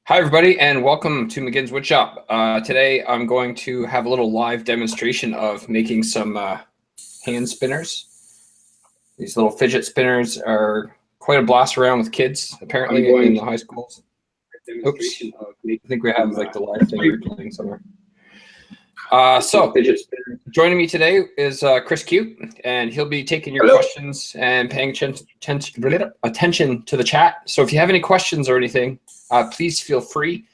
Hi, everybody, and welcome to McGinn's Woodshop. Today, I'm going to have a little live demonstration of making some hand spinners. These little fidget spinners are quite a blast around with kids, apparently, in the high schools. Oops, I think we have like the live thing recording somewhere. So, joining me today is Chris Cute, and he'll be taking your questions and paying attention to the chat. So if you have any questions or anything, please feel free.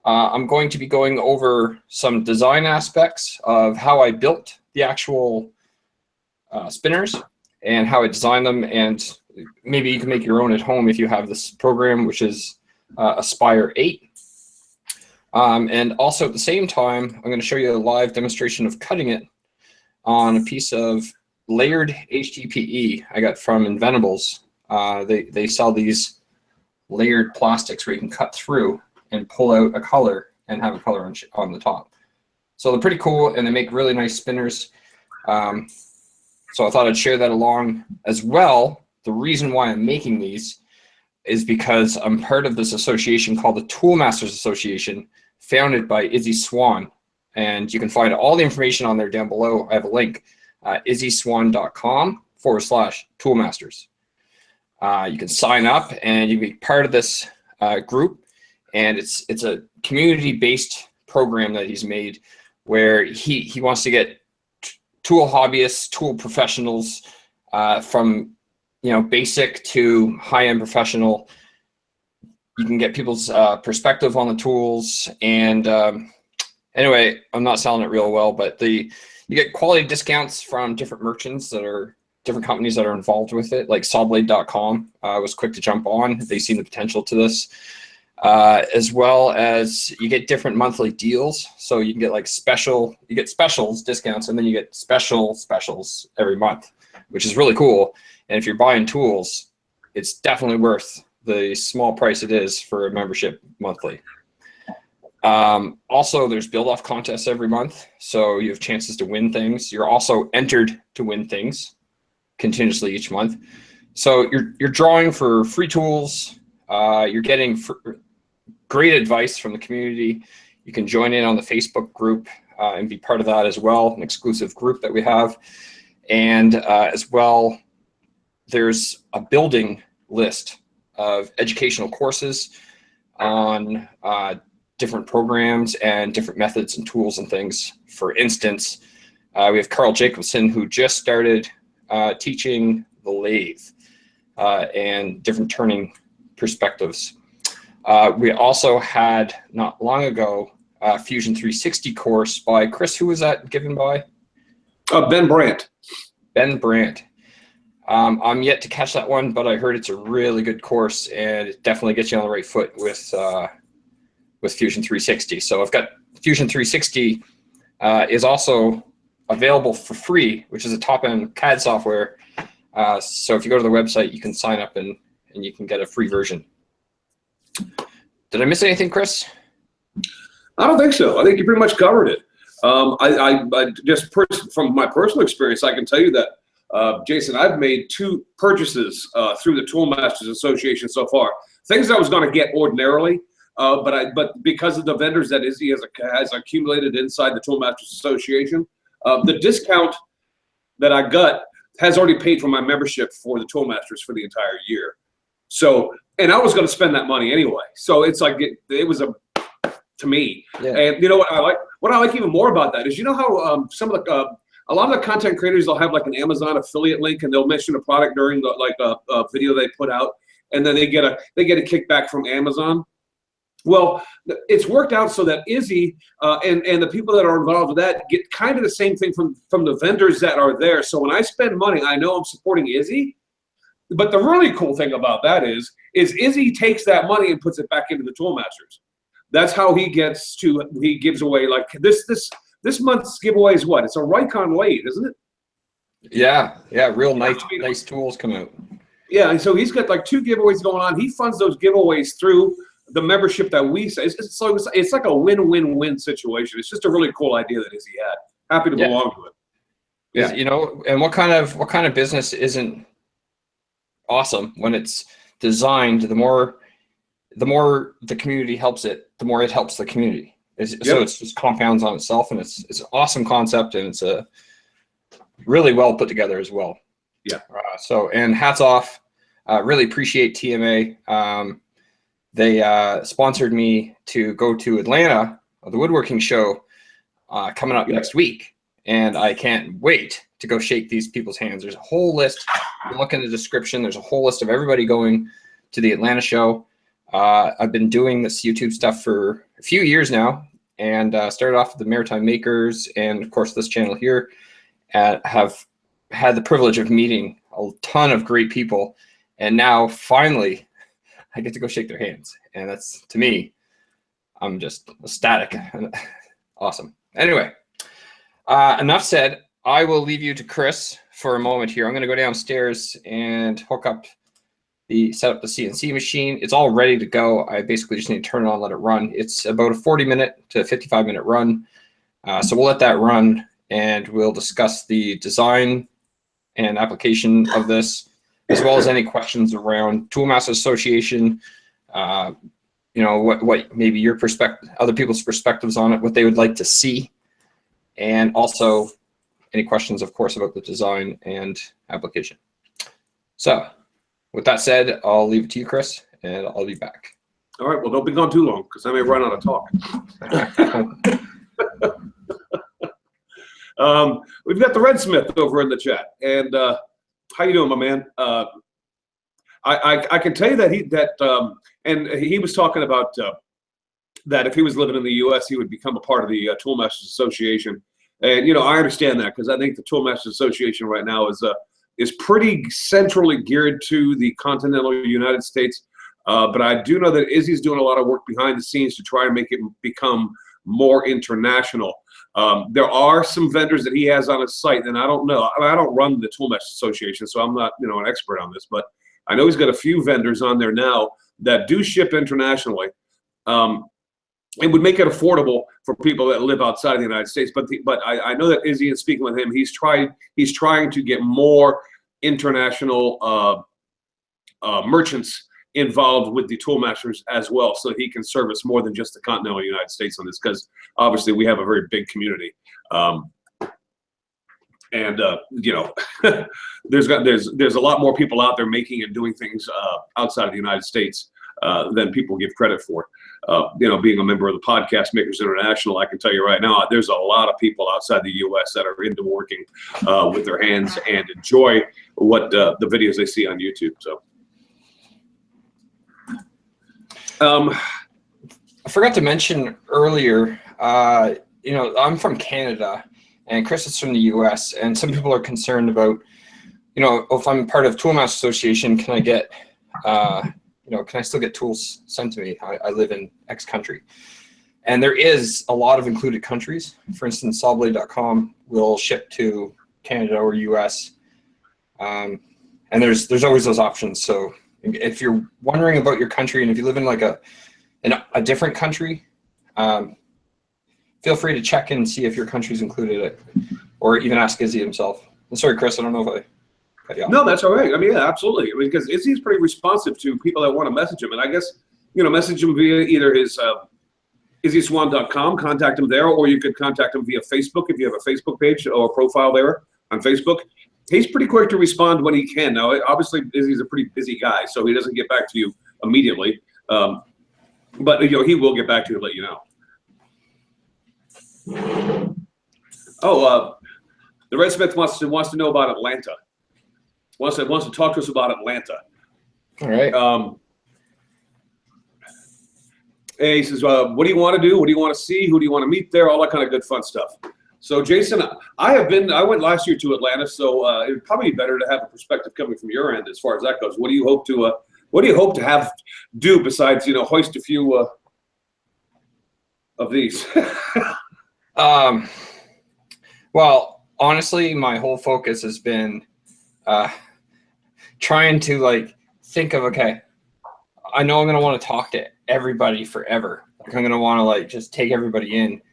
I'm going to be going over some design aspects of how I built the actual spinners and how I designed them, and maybe you can make your own at home if you have this program, which is Aspire 8. And also at the same time, I'm going to show you a live demonstration of cutting it on a piece of layered HDPE I got from Inventables. They sell these layered plastics where you can cut through and pull out a color and have a color on the top. So they're pretty cool, and they make really nice spinners. So I thought I'd share that along as well. The reason why I'm making these is because I'm part of this association called the Toolmasters Association, founded by Izzy Swan, and you can find all the information on there down below. I have a link, izzyswan.com/toolmasters. You can sign up and you can be part of this group, and it's a community-based program that he's made where he wants to get tool hobbyists, tool professionals, from basic to high-end professional. You can get people's perspective on the tools, and anyway, I'm not selling it real well, but you get quality discounts from different merchants that are different companies that are involved with it, like sawblade.com was quick to jump on. They see the potential to this, as well as you get different monthly deals. So you can get like specials discounts, and then you get specials every month, which is really cool. And if you're buying tools, it's definitely worth the small price it is for a membership monthly. Also, there's build-off contests every month, so you have chances to win things. You're also entered to win things continuously each month. So you're drawing for free tools. You're getting great advice from the community. You can join in on the Facebook group and be part of that as well, an exclusive group that we have. And as well, there's a building list of educational courses on different programs and different methods and tools and things. For instance, we have Carl Jacobson, who just started teaching the lathe and different turning perspectives. We also had, not long ago, a Fusion 360 course by Chris. Who was that given by? Ben Brandt. Ben Brandt. I'm yet to catch that one, but I heard it's a really good course, and it definitely gets you on the right foot with Fusion 360. So I've got Fusion 360 is also available for free, which is a top-end CAD software. So if you go to the website, you can sign up and you can get a free version. Did I miss anything, Chris? I don't think so. I think you pretty much covered it. I just from my personal experience, I can tell you that, Jason, I've made 2 purchases through the Toolmasters Association so far. Things I was going to get ordinarily, but because of the vendors that Izzy has accumulated inside the Toolmasters Association, the discount that I got has already paid for my membership for the Toolmasters for the entire year. So, and I was going to spend that money anyway. So it's like it was to me. Yeah. And you know what I like? What I like even more about that is, you know how some of the a lot of the content creators, they'll have like an Amazon affiliate link, and they'll mention a product during the video they put out, and then they get a kickback from Amazon. Well, it's worked out so that Izzy and the people that are involved with that get kind of the same thing from the vendors that are there. So when I spend money, I know I'm supporting Izzy. But the really cool thing about that is Izzy takes that money and puts it back into the Toolmasters. That's how he gives away, like this month's giveaway is what? It's a Raycon lathe, isn't it? Yeah, real nice tools come out. Yeah, and so he's got like 2 giveaways going on. He funds those giveaways through the membership that we say. It's like a win-win-win situation. It's just a really cool idea that Izzy had. Happy to belong to it. Yeah, and what kind of business isn't awesome when it's designed? The more the more the community helps it, the more it helps the community. So it's just compounds on itself, and it's an awesome concept, and it's a really well put together as well. Yeah. And hats off. Really appreciate TMA. They sponsored me to go to Atlanta, the woodworking show, coming up next week, and I can't wait to go shake these people's hands. There's a whole list. Look in the description. There's a whole list of everybody going to the Atlanta show. I've been doing this YouTube stuff for a few years now, and started off with the Maritime Makers, and of course this channel here. Have had the privilege of meeting a ton of great people, and now finally I get to go shake their hands, and that's, to me, I'm just ecstatic. Awesome. Anyway, enough said. I will leave you to Chris for a moment here. I'm going to go downstairs and set up the CNC machine. It's all ready to go. I basically just need to turn it on, let it run. It's about a 40-minute to 55-minute run. So we'll let that run, and we'll discuss the design and application of this, as well as any questions around Toolmasters Association, what maybe your perspective, other people's perspectives on it, what they would like to see, and also any questions, of course, about the design and application. So with that said, I'll leave it to you, Chris, and I'll be back. All right. Well, don't be gone too long, because I may run out of talk. We've got the Red Smith over in the chat, and how you doing, my man? I can tell you that he was talking about that if he was living in the U.S., he would become a part of the Toolmasters Association, and I understand that, because I think the Toolmasters Association right now is pretty centrally geared to the continental United States, but I do know that Izzy's doing a lot of work behind the scenes to try and make it become more international. There are some vendors that he has on his site, and I don't know. I don't run the Toolmasters Association, so I'm not, an expert on this. But I know he's got a few vendors on there now that do ship internationally. It would make it affordable for people that live outside of the United States. But I know that Izzy, and speaking with him, he's trying to get more international merchants involved with the Toolmasters as well, so he can service more than just the continental United States on this, because obviously we have a very big community, there's a lot more people out there making and doing things outside of the United States than people give credit for. Being a member of the Podcast Makers International, I can tell you right now, there's a lot of people outside the U.S. that are into working with their hands and enjoy what the videos they see on YouTube. So. I forgot to mention earlier, I'm from Canada, and Chris is from the U.S., and some people are concerned about, if I'm part of Toolmasters Association, can I get, can I still get tools sent to me? I live in X country. And there is a lot of included countries. For instance, sawblade.com will ship to Canada or U.S., and there's always those options. So if you're wondering about your country, and if you live in like a different country, feel free to check and see if your country's included it, or even ask Izzy himself. I'm sorry, Chris, I don't know if I cut you off. No, that's all right. I mean, yeah, absolutely. I mean, because Izzy's pretty responsive to people that want to message him, and I guess message him via either his IzzySwan.com, contact him there, or you could contact him via Facebook if you have a Facebook page or a profile there on Facebook. He's pretty quick to respond when he can. Now, obviously, Izzy's a pretty busy guy, so he doesn't get back to you immediately. But he will get back to you and let you know. Oh, the Red Smith wants to know about Atlanta. Wants to talk to us about Atlanta. All right. He says, what do you want to do? What do you want to see? Who do you want to meet there? All that kind of good fun stuff. So, Jason, I went last year to Atlanta, so it would probably be better to have a perspective coming from your end as far as that goes. What do you hope to have do besides hoist a few of these? Well, honestly, my whole focus has been trying to think of, okay, I know I'm going to want to talk to everybody forever. I'm going to want to just take everybody in.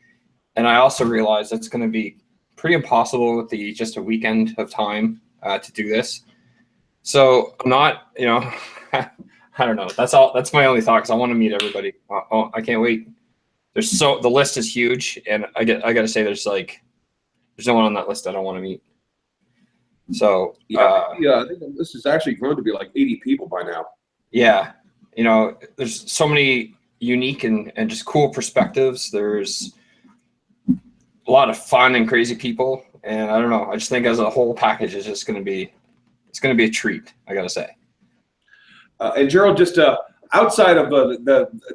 And I also realize it's going to be pretty impossible with just a weekend of time to do this. So I'm not, I don't know. That's all. That's my only thought because I want to meet everybody. Oh, I can't wait. The list is huge, and I got to say, there's no one on that list I don't want to meet. So I think this has actually grown to be like 80 people by now. Yeah, there's so many unique and just cool perspectives. There's a lot of fun and crazy people, and I don't know. I just think as a whole package is just going to be a treat. I got to say. And Gerald, just outside of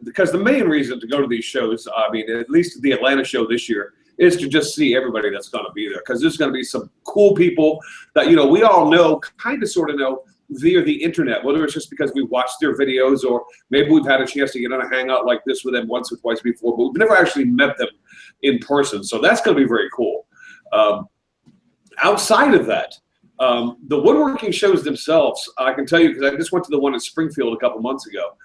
because the main reason to go to these shows, I mean, at least the Atlanta show this year, is to just see everybody that's going to be there, because there's going to be some cool people that we all know, kind of sort of know via the internet, whether it's just because we watched their videos or maybe we've had a chance to get on a hangout like this with them once or twice before, but we've never actually met them in person. So that's going to be very cool. Outside of that, the woodworking shows themselves, I can tell you, because I just went to the one in Springfield a couple months ago.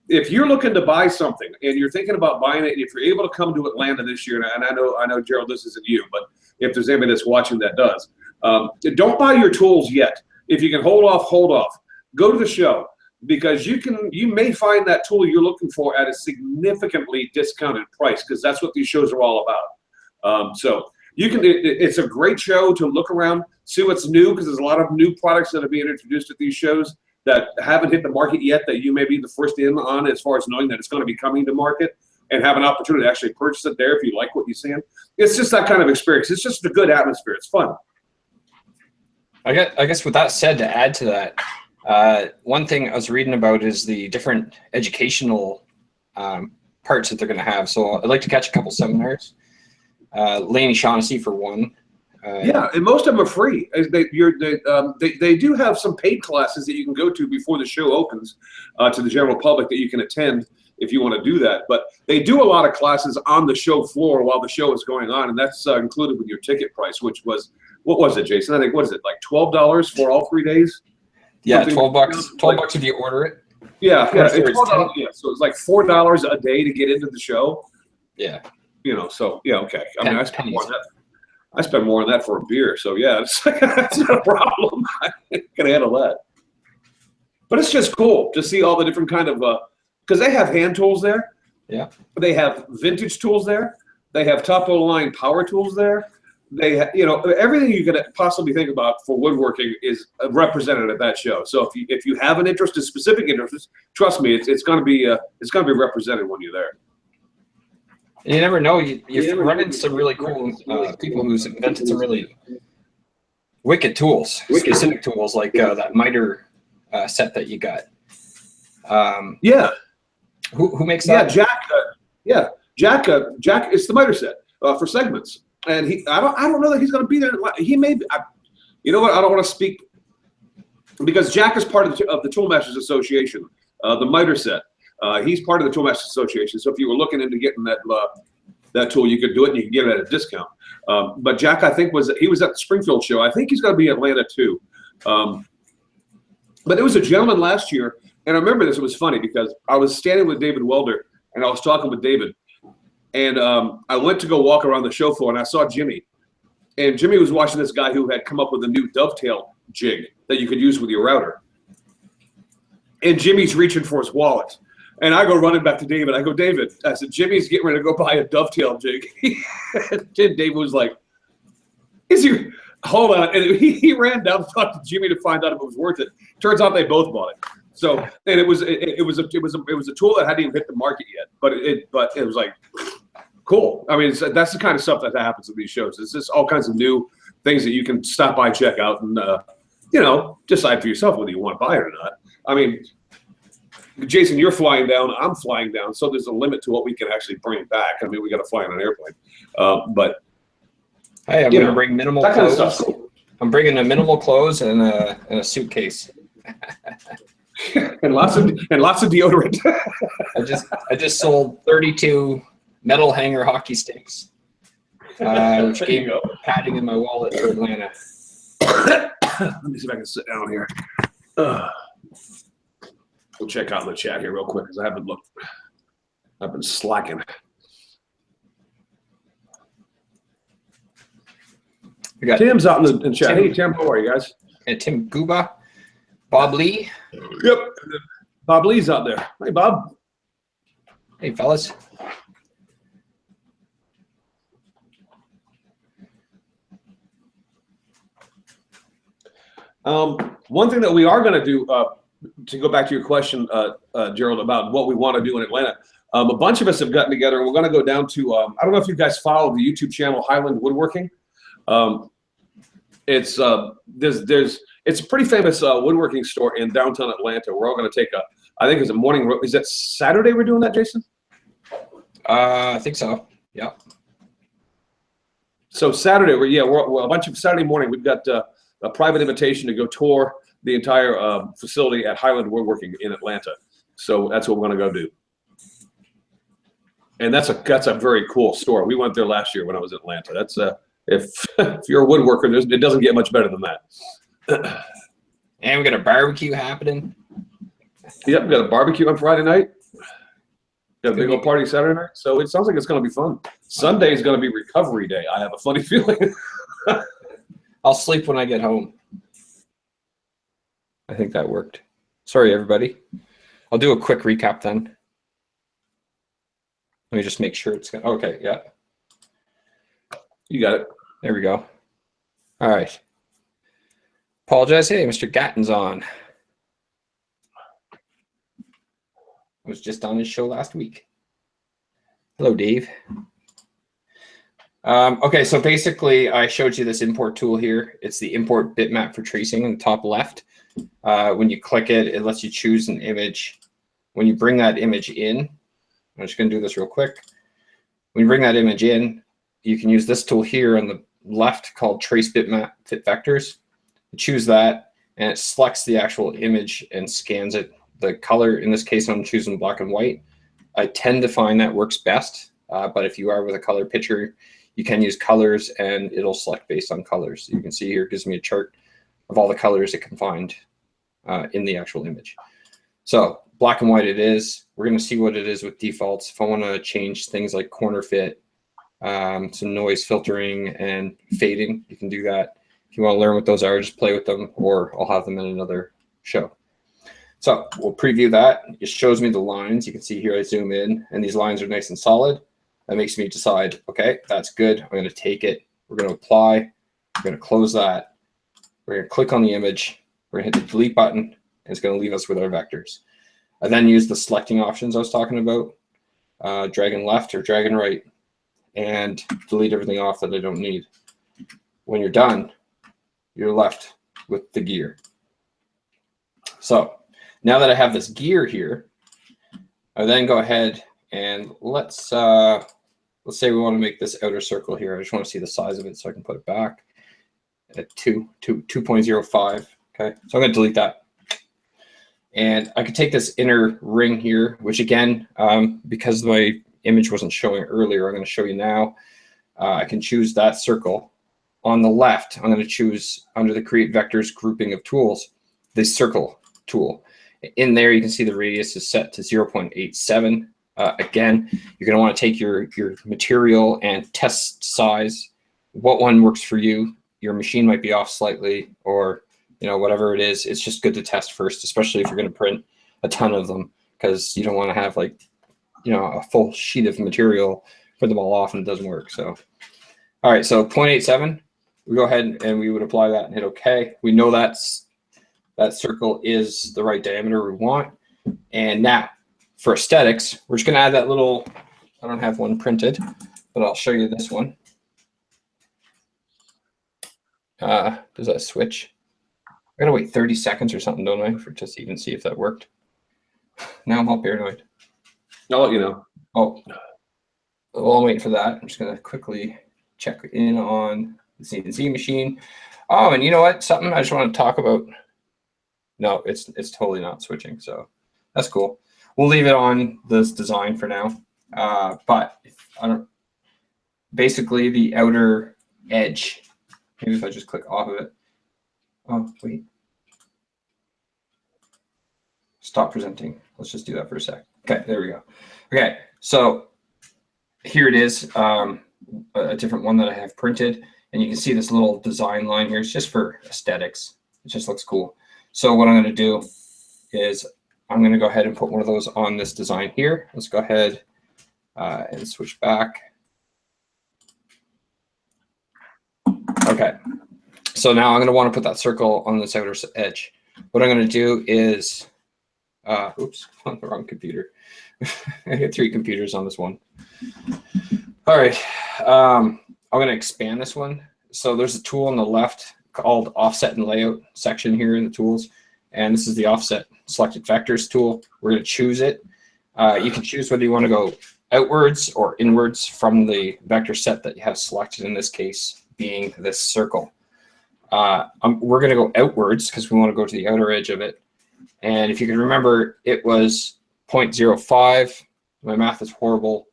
If you're looking to buy something and you're thinking about buying it, and if you're able to come to Atlanta this year, and I know, Gerald, this isn't you, but if there's anybody that's watching that does, don't buy your tools yet. If you can hold off, hold off. Go to the show, because you may find that tool you're looking for at a significantly discounted price, because that's what these shows are all about. So it's a great show to look around, see what's new, because there's a lot of new products that are being introduced at these shows that haven't hit the market yet, that you may be the first in on as far as knowing that it's going to be coming to market, and have an opportunity to actually purchase it there if you like what you see. It's just that kind of experience. It's just a good atmosphere. It's fun. I guess with that said, to add to that, one thing I was reading about is the different educational parts that they're going to have. So I'd like to catch a couple seminars. Laney Shaughnessy for one. Yeah, and most of them are free. They do have some paid classes that you can go to before the show opens to the general public that you can attend if you want to do that. But they do a lot of classes on the show floor while the show is going on, and that's included with your ticket price, which was, what was it, Jason? I think, what is it, like $12 for all 3 days? Yeah, $12. $12 if you order it. Yeah, it's $12. Yeah, so it's like $4 a day to get into the show. Yeah. So yeah, okay. I mean, I spend more on that. I spend more on that for a beer, so yeah, it's not a problem. I can handle that. But it's just cool to see all the different kind of because they have hand tools there. Yeah. They have vintage tools there. They have top of the line power tools there. They have, everything you could possibly think about for woodworking is represented at that show. So if you have an interest, a specific interest, trust me, it's going to be represented when you're there. You never know. You run into some really cool people who's invented some really wicked tools, specific tools like that miter set that you got. Yeah. Who makes that? Yeah, Jack. Jack. It's the miter set for segments, and I don't know that he's going to be there. He may be. You know what? I don't want to speak because Jack is part of the Toolmasters Association, the miter set. He's part of the Toolmasters Association, so if you were looking into getting that tool, you could do it, and you could get it at a discount. But Jack, I think, was at the Springfield show. I think he's going to be in Atlanta too. But it was a gentleman last year, and I remember this. It was funny because I was standing with David Waelder, and I was talking with David, and I went to go walk around the show floor, and I saw Jimmy, and Jimmy was watching this guy who had come up with a new dovetail jig that you could use with your router, and Jimmy's reaching for his wallet. And I go running back to David. I go, David, I said, Jimmy's getting ready to go buy a dovetail jig. David was like, hold on. And he ran down to talk to Jimmy to find out if it was worth it. Turns out they both bought it. So, and it was a tool that hadn't even hit the market yet. But it was like, cool. I mean, that's the kind of stuff that happens at these shows. It's just all kinds of new things that you can stop by, check out, and, decide for yourself whether you want to buy it or not. I mean, Jason, you're flying down. I'm flying down. So there's a limit to what we can actually bring back. I mean, we got to fly on an airplane. But hey, I'm going to bring minimal clothes. Kind of stuff. I'm bringing a minimal clothes and a suitcase. and lots of deodorant. I just sold 32 metal hanger hockey sticks, which gave me padding in my wallet for Atlanta. Let me see if I can sit down here. We'll check out the chat here real quick because I haven't looked. I've been slacking. We got Tim's out in the chat. Hey, Tim, how are you guys? And Tim Guba, Bob Lee. Yep. Bob Lee's out there. Hey, Bob. Hey, fellas. One thing that we are going to do, to go back to your question, Gerald, about what we want to do in Atlanta, a bunch of us have gotten together, and we're going to go down to, I don't know if you guys follow the YouTube channel Highland Woodworking. It's a pretty famous woodworking store in downtown Atlanta. We're all going to take I think it's a morning. Is that Saturday we're doing that, Jason? I think so. Yeah. So Saturday, we're a bunch of Saturday morning. We've got a private invitation to go tour the entire facility at Highland Woodworking in Atlanta. So that's what we're going to go do. And that's a very cool store. We went there last year when I was in Atlanta. That's if you're a woodworker, it doesn't get much better than that. And we got a barbecue happening. Yep, we got a barbecue on Friday night. Got a big old party Saturday night. So it sounds like it's going to be fun. Sunday is going to be recovery day. I have a funny feeling. I'll sleep when I get home. I think that worked. Sorry, everybody. I'll do a quick recap then. Let me just make sure it's going to. Okay, yeah. You got it. There we go. All right. Apologize. Hey, Mr. Gatton's on. I was just on his show last week. Hello, Dave. Okay, so basically I showed you this import tool here. It's the import bitmap for tracing in the top left. When you click it, it lets you choose an image. When you bring that image in, I'm just going to do this real quick. When you bring that image in, you can use this tool here on the left called Trace Bitmap Fit Vectors. You choose that, and it selects the actual image and scans it. The color, in this case, I'm choosing black and white. I tend to find that works best, but if you are with a color picture, you can use colors, and it'll select based on colors. So you can see here, it gives me a chart of all the colors it can find in the actual image. So black and white it is. We're going to see what it is with defaults. If I want to change things like corner fit, some noise filtering and fading, you can do that. If you want to learn what those are, just play with them, or I'll have them in another show. So we'll preview that. It shows me the lines. You can see here I zoom in, and these lines are nice and solid. That makes me decide, okay, that's good. I'm going to take it. We're going to apply. We're going to close that. We're going to click on the image. We're going to hit the delete button, and it's going to leave us with our vectors. I then use the selecting options I was talking about, dragging left or dragging right, and delete everything off that I don't need. When you're done, you're left with the gear. So now that I have this gear here, I then go ahead and let's say we want to make this outer circle here. I just want to see the size of it so I can put it back at 2.05. Okay, so I'm going to delete that. And I could take this inner ring here, which again, because my image wasn't showing earlier, I'm going to show you now. I can choose that circle. On the left, I'm going to choose under the Create Vectors grouping of tools, the circle tool. In there, you can see the radius is set to 0.87. Again, you're going to want to take your material and test size. What one works for you? Your machine might be off slightly, or whatever it is. It's just good to test first, especially if you're going to print a ton of them, because you don't want to have a full sheet of material, print them all off, and it doesn't work. So, all right, so 0.87. We go ahead and we would apply that and hit OK. We know that circle is the right diameter we want. And now, for aesthetics, we're just going to add that little, I don't have one printed, but I'll show you this one. Does that switch? I got to wait 30 seconds or something, don't I, for just even see if that worked. Now I'm all paranoid. I'll let you know. Oh, while I'm waiting for that, I'm just going to quickly check in on the CNC machine. Oh, and you know what? Something I just want to talk about. No, it's totally not switching, so that's cool. We'll leave it on this design for now. But basically the outer edge, maybe if I just click off of it. Oh, wait. Stop presenting. Let's just do that for a sec. Okay, there we go. Okay, so here it is, a different one that I have printed. And you can see this little design line here. It's just for aesthetics. It just looks cool. So what I'm going to do is I'm going to go ahead and put one of those on this design here. Let's go ahead and switch back. Okay, so now I'm going to want to put that circle on this outer edge. What I'm going to do is, oops, on the wrong computer. I hit 3 computers on this one. All right, I'm going to expand this one. So there's a tool on the left called Offset and Layout section here in the tools. And this is the Offset Selected Vectors tool. We're going to choose it. You can choose whether you want to go outwards or inwards from the vector set that you have selected, in this case being this circle. We're going to go outwards because we want to go to the outer edge of it. And if you can remember, it was 0.05. My math is horrible,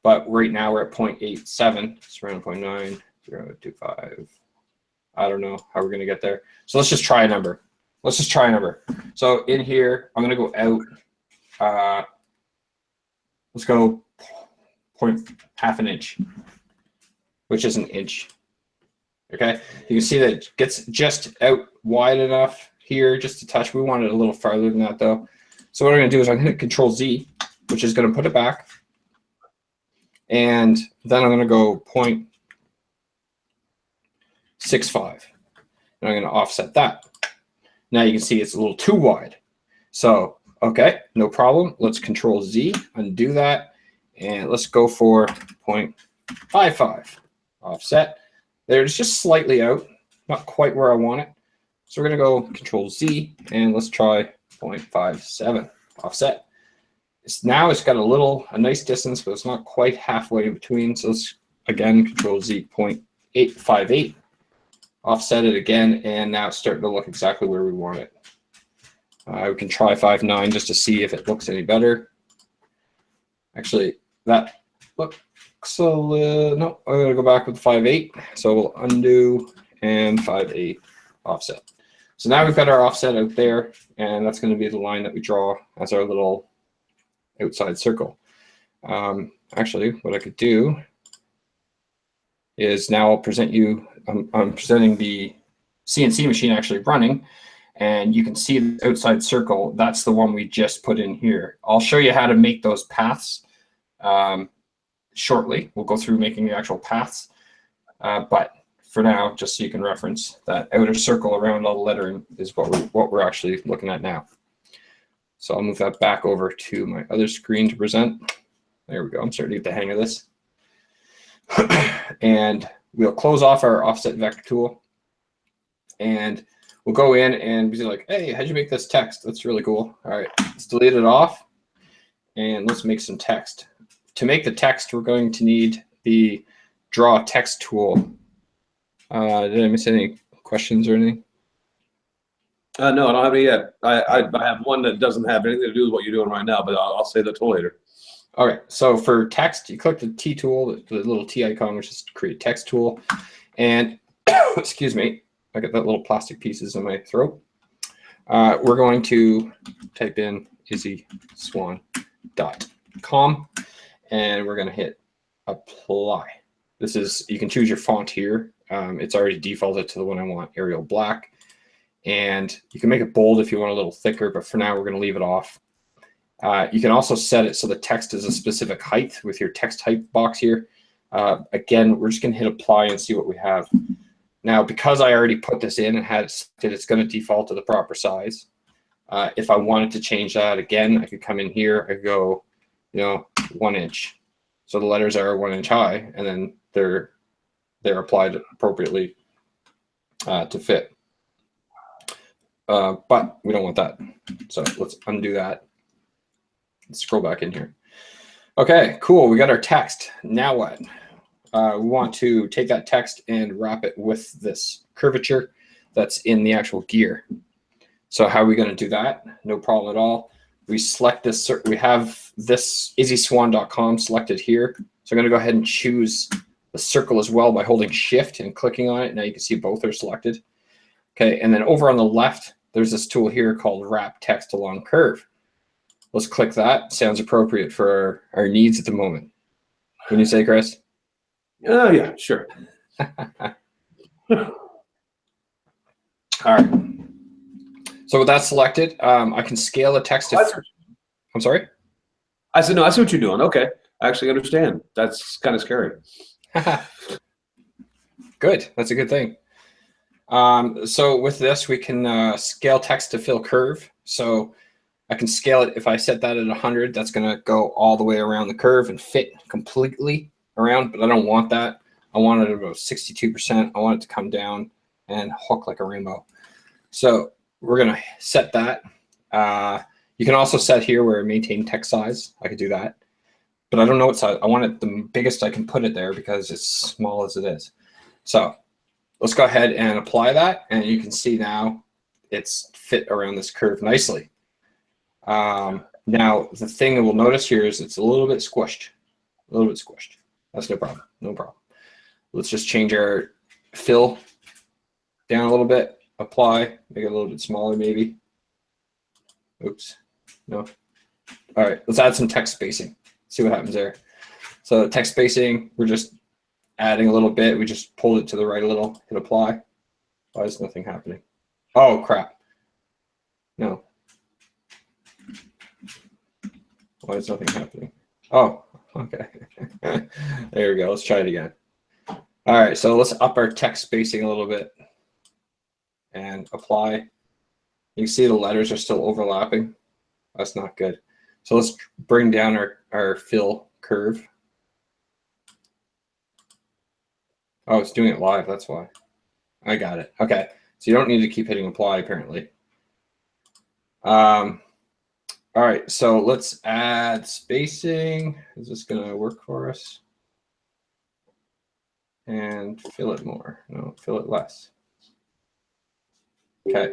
but right now we're at 0.87. It's around 0.9025. I don't know how we're going to get there. So let's just try a number. Let's just try a number. So in here, I'm going to go out. Let's go half an inch, which is an inch. Okay, you can see that it gets just out wide enough here, just to touch. We want it a little farther than that, though. So what I'm going to do is I'm going to hit Control Z, which is going to put it back, and then I'm going to go 0.65, and I'm going to offset that. Now you can see it's a little too wide. So, okay, no problem. Let's Control Z, undo that, and let's go for 0.55. Offset. There, it's just slightly out, not quite where I want it. So we're going to go Control Z, and let's try 0.57. Offset. Now it's got a nice distance, but it's not quite halfway in between. So let's, again, Control Z, 0.858. Offset it again, and now it's starting to look exactly where we want it. We can try 5.9 just to see if it looks any better. Actually, that looks a little, no, I'm going to go back with 5.8. So we'll undo and 5.8 offset. So now we've got our offset out there, and that's going to be the line that we draw as our little outside circle. Actually, what I could do is now I'll present you, I'm presenting the CNC machine actually running, and you can see the outside circle. That's the one we just put in here. I'll show you how to make those paths shortly. We'll go through making the actual paths, but for now, just so you can reference, that outer circle around all the lettering is what we're actually looking at now. So I'll move that back over to my other screen to present. There we go. I'm starting to get the hang of this. And we'll close off our offset vector tool, and we'll go in and be like, hey, how'd you make this text? That's really cool. All right, let's delete it off, and let's make some text. To make the text, we're going to need the draw text tool. Did I miss any questions or anything? No, I don't have any yet. I have one that doesn't have anything to do with what you're doing right now, but I'll say that till later. All right, so for text, you click the T tool, the little T icon, which is create text tool. And excuse me, I got that little plastic pieces in my throat. We're going to type in izzyswan.com, and we're going to hit apply. This is, you can choose your font here. It's already defaulted to the one I want, Arial Black. And you can make it bold if you want a little thicker, but for now we're going to leave it off. You can also set it so the text is a specific height with your text height box here. Again, we're just going to hit apply and see what we have. Now, because I already put this in and had it set, it's going to default to the proper size. If I wanted to change that again, I could come in here. I could go, 1 inch. So the letters are 1 inch high, and then they're applied appropriately to fit. But we don't want that. So let's undo that. Let's scroll back in here. Okay, cool. We got our text. Now what? We want to take that text and wrap it with this curvature that's in the actual gear. So how are we going to do that? No problem at all. We select this. We have this izzyswan.com selected here. So I'm going to go ahead and choose the circle as well by holding Shift and clicking on it. Now you can see both are selected. Okay, and then over on the left, there's this tool here called Wrap Text Along Curve. Let's click that. Sounds appropriate for our needs at the moment. Can you say, Chris? Oh, yeah, sure. All right. So with that selected, I can scale the text. I'm sorry? I said, no, I see what you're doing. Okay. I actually understand. That's kind of scary. Good. That's a good thing. So with this, we can scale text to fill curve. So I can scale it. If I set that at 100, that's going to go all the way around the curve and fit completely around, but I don't want that. I want it at about 62%. I want it to come down and hook like a rainbow. So we're going to set that. You can also set here where maintain text size. I could do that, but I don't know what size. I want it the biggest I can put it there because it's small as it is. So let's go ahead and apply that. And you can see now it's fit around this curve nicely. Now the thing that we'll notice here is it's a little bit squished, That's no problem. No problem. Let's just change our fill down a little bit, apply, make it a little bit smaller maybe. Oops, no. All right, let's add some text spacing. See what happens there. So text spacing, we're just adding a little bit. We just pulled it to the right a little, hit apply. Why is nothing happening? Oh, crap. No. Why is nothing happening? Oh, okay. There we go. Let's try it again. All right, so let's up our text spacing a little bit and apply. You can see the letters are still overlapping. That's not good. So let's bring down our fill curve. Oh, it's doing it live. That's why. I got it. Okay. So you don't need to keep hitting apply, apparently. All right. So let's add spacing. Is this going to work for us? And fill it more. No, fill it less. Okay.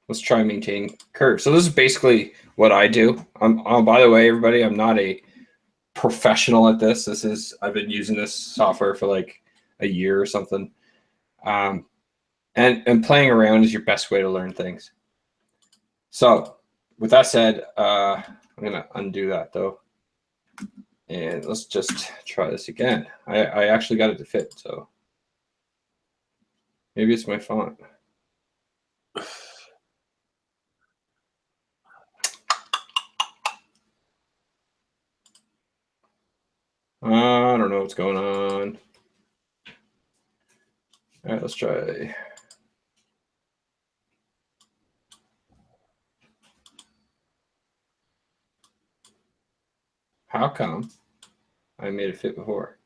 Let's try and maintain curve. So this is basically what I do. By the way, everybody, I'm not a professional at this. I've been using this software for like a year or something. And playing around is your best way to learn things. So with that said, I'm going to undo that though. And let's just try this again. I actually got it to fit, so maybe it's my font. I don't know what's going on. All right, let's try. How come I made it fit before?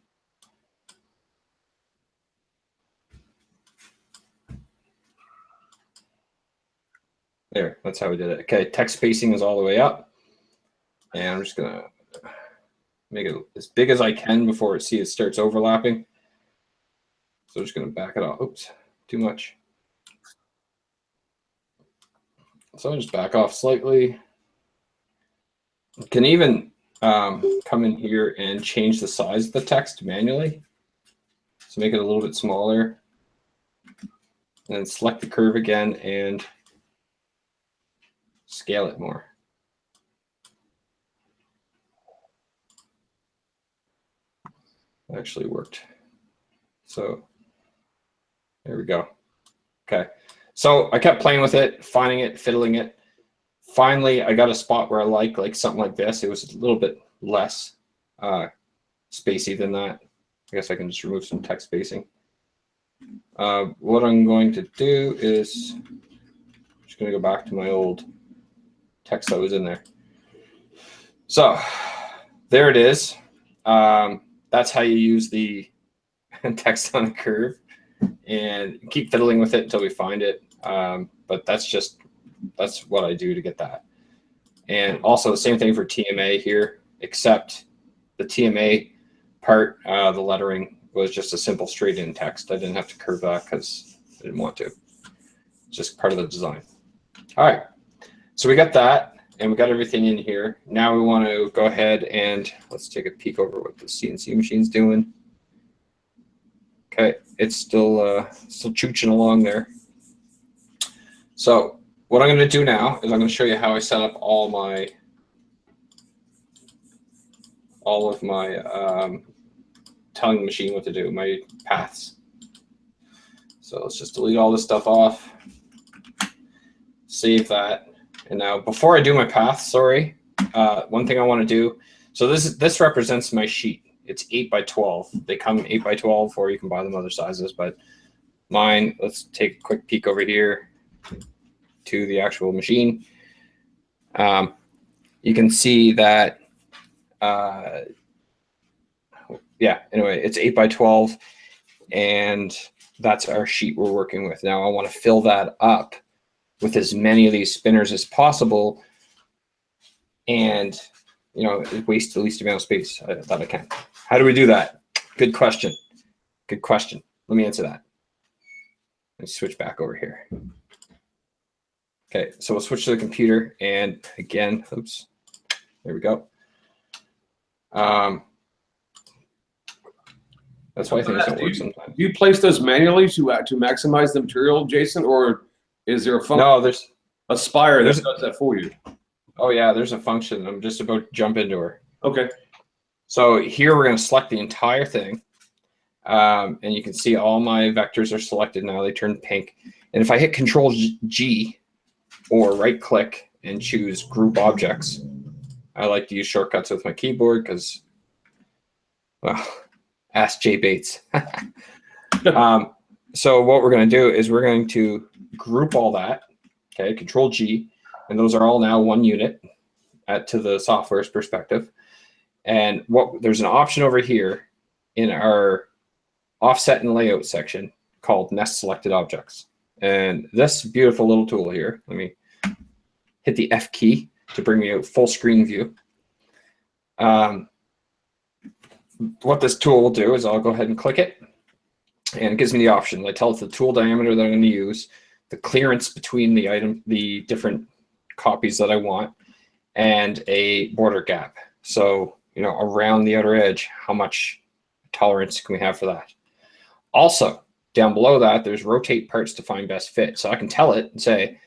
There, that's how we did it. Okay, text spacing is all the way up. And I'm just gonna make it as big as I can before it starts overlapping. So I'm just gonna back it off. Oops, too much. So I'll just back off slightly. You can even come in here and change the size of the text manually. So make it a little bit smaller. And then select the curve again and scale it more. Actually worked. So there we go. Okay. So I kept playing with it, finding it, fiddling it. Finally, I got a spot where I like something like this. It was a little bit less spacey than that. I guess I can just remove some text spacing. What I'm going to do is I'm just going to go back to my old text that was in there. So there it is. That's how you use the text on the curve, and keep fiddling with it until we find it. But that's what I do to get that. And also the same thing for TMA here, except the TMA part, the lettering was just a simple straight in text. I didn't have to curve that because I didn't want to. It's just part of the design. All right, so we got that and we got everything in here. Now we want to go ahead and let's take a peek over what the CNC machine's doing. Okay, it's still chooching along there. So what I'm going to do now is I'm going to show you how I set up all of my telling the machine what to do, my paths. So let's just delete all this stuff off. Save that. And now before I do my path, sorry, one thing I want to do. So this represents my sheet. It's 8 by 12. They come 8 by 12, or you can buy them other sizes. But mine, let's take a quick peek over here to the actual machine. You can see that, yeah, anyway, it's 8 by 12, and that's our sheet we're working with. Now I want to fill that up with as many of these spinners as possible, and waste the least amount of space that I can. How do we do that? Good question. Good question. Let me answer that. Let's switch back over here. Okay, so we'll switch to the computer, and again, oops, there we go. That's why things don't work sometimes. Do you place those manually to maximize the material, Jason, or is there a function? No, there's a spire that does that for you. Oh yeah, there's a function. I'm just about to jump into her. Okay. So here we're going to select the entire thing, and you can see all my vectors are selected now. They turn pink, and if I hit Control G or right click and choose Group Objects, I like to use shortcuts with my keyboard because, well, ask Jay Bates. So what we're going to do is we're going to group all that. Okay, Control G, and those are all now one unit to the software's perspective. And there's an option over here in our offset and layout section called Nest Selected Objects. And this beautiful little tool here, let me hit the F key to bring me a full screen view. What this tool will do is I'll go ahead and click it, and it gives me the options. I tell it the tool diameter that I'm going to use, the clearance between the different copies that I want, and a border gap. So, around the outer edge, how much tolerance can we have for that? Also, down below that, there's rotate parts to find best fit. So I can tell it and say,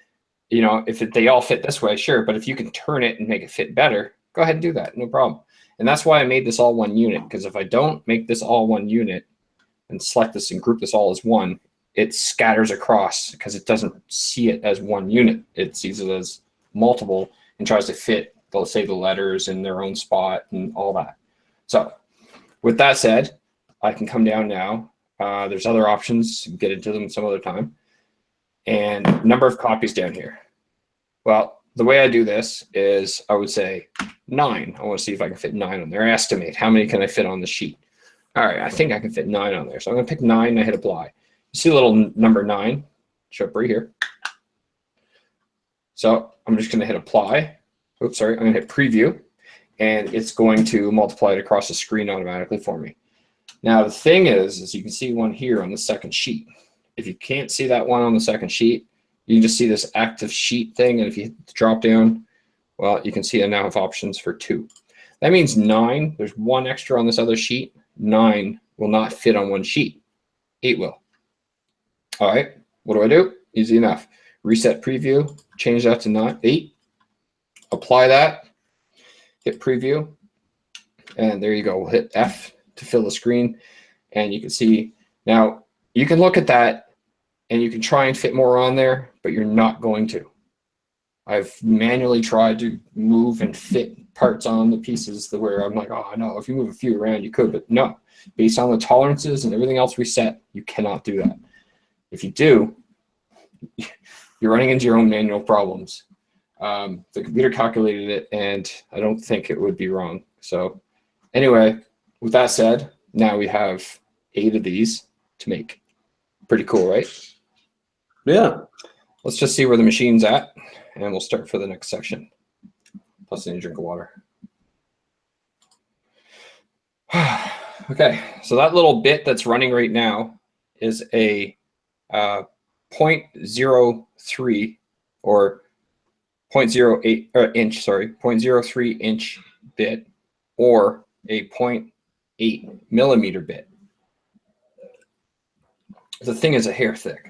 if they all fit this way, sure, but if you can turn it and make it fit better, go ahead and do that, no problem. And that's why I made this all one unit, because if I don't make this all one unit and select this and group this all as one, it scatters across because it doesn't see it as one unit. It sees it as multiple and tries to fit, let's say, the letters in their own spot and all that. So with that said, I can come down now. There's other options, get into them some other time. And number of copies down here. Well, the way I do this is I would say 9. I want to see if I can fit 9 on there. I estimate how many can I fit on the sheet. All right, I think I can fit 9 on there. So I'm going to pick 9 and I hit apply. You see a little number 9 show up right here. So I'm just going to hit apply. Oops, sorry. I'm going to hit preview, and it's going to multiply it across the screen automatically for me. Now the thing is you can see one here on the second sheet. If you can't see that one on the second sheet, you can just see this active sheet thing, and if you hit the drop down, well, you can see I now have options for 2. That means 9. There's 1 extra on this other sheet. 9 will not fit on one sheet. 8 will. All right, what do I do? Easy enough. Reset preview, change that to 8. Apply that, hit preview, and there you go. We'll hit F to fill the screen, and you can see now you can look at that and you can try and fit more on there, but you're not going to. I've manually tried to move and fit parts on the pieces where I'm like, oh no, if you move a few around you could, but no, based on the tolerances and everything else we set, you cannot do that. If you do, you're running into your own manual problems. The computer calculated it, and I don't think it would be wrong. So anyway, with that said, now we have 8 of these to make. Pretty cool, right? Yeah. Let's just see where the machine's at, and we'll start for the next section. Plus I need a drink of water. Okay, so that little bit that's running right now is a 0.03 or 0.08 inch, sorry, 0.03 inch bit, or a 0.8 millimeter bit. The thing is a hair thick.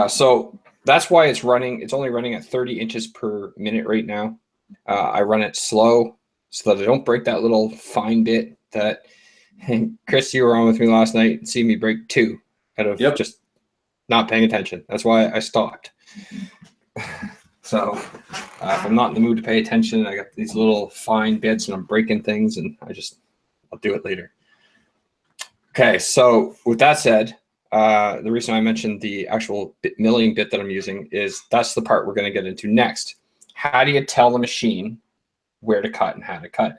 So that's why it's running. It's only running at 30 inches per minute right now. I run it slow so that I don't break that little fine bit that, Chris, you were on with me last night and see me break 2 out of just not paying attention. That's why I stopped. So if I'm not in the mood to pay attention, I got these little fine bits and I'm breaking things, and I'll do it later. Okay, so with that said, the reason I mentioned the actual milling bit that I'm using is that's the part we're going to get into next. How do you tell the machine where to cut and how to cut it?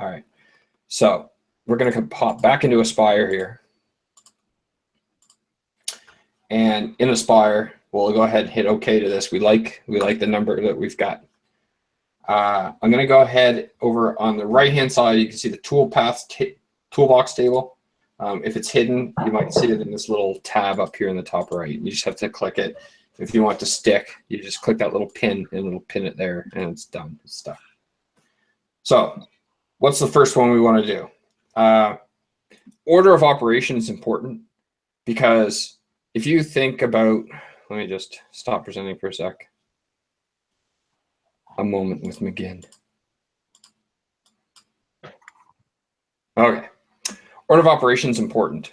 All right, so we're going to pop back into Aspire here. And in Aspire, we'll go ahead and hit OK to this. We like the number that we've got. I'm going to go ahead over on the right-hand side. You can see the toolbox table. If it's hidden, you might see it in this little tab up here in the top right. You just have to click it. If you want to stick, you just click that little pin and it'll pin it there, and it's done. It's stuck. So what's the first one we want to do? Order of operation is important, because if you think about, let me just stop presenting for a sec. A moment with McGinn. Okay. Order of operation is important.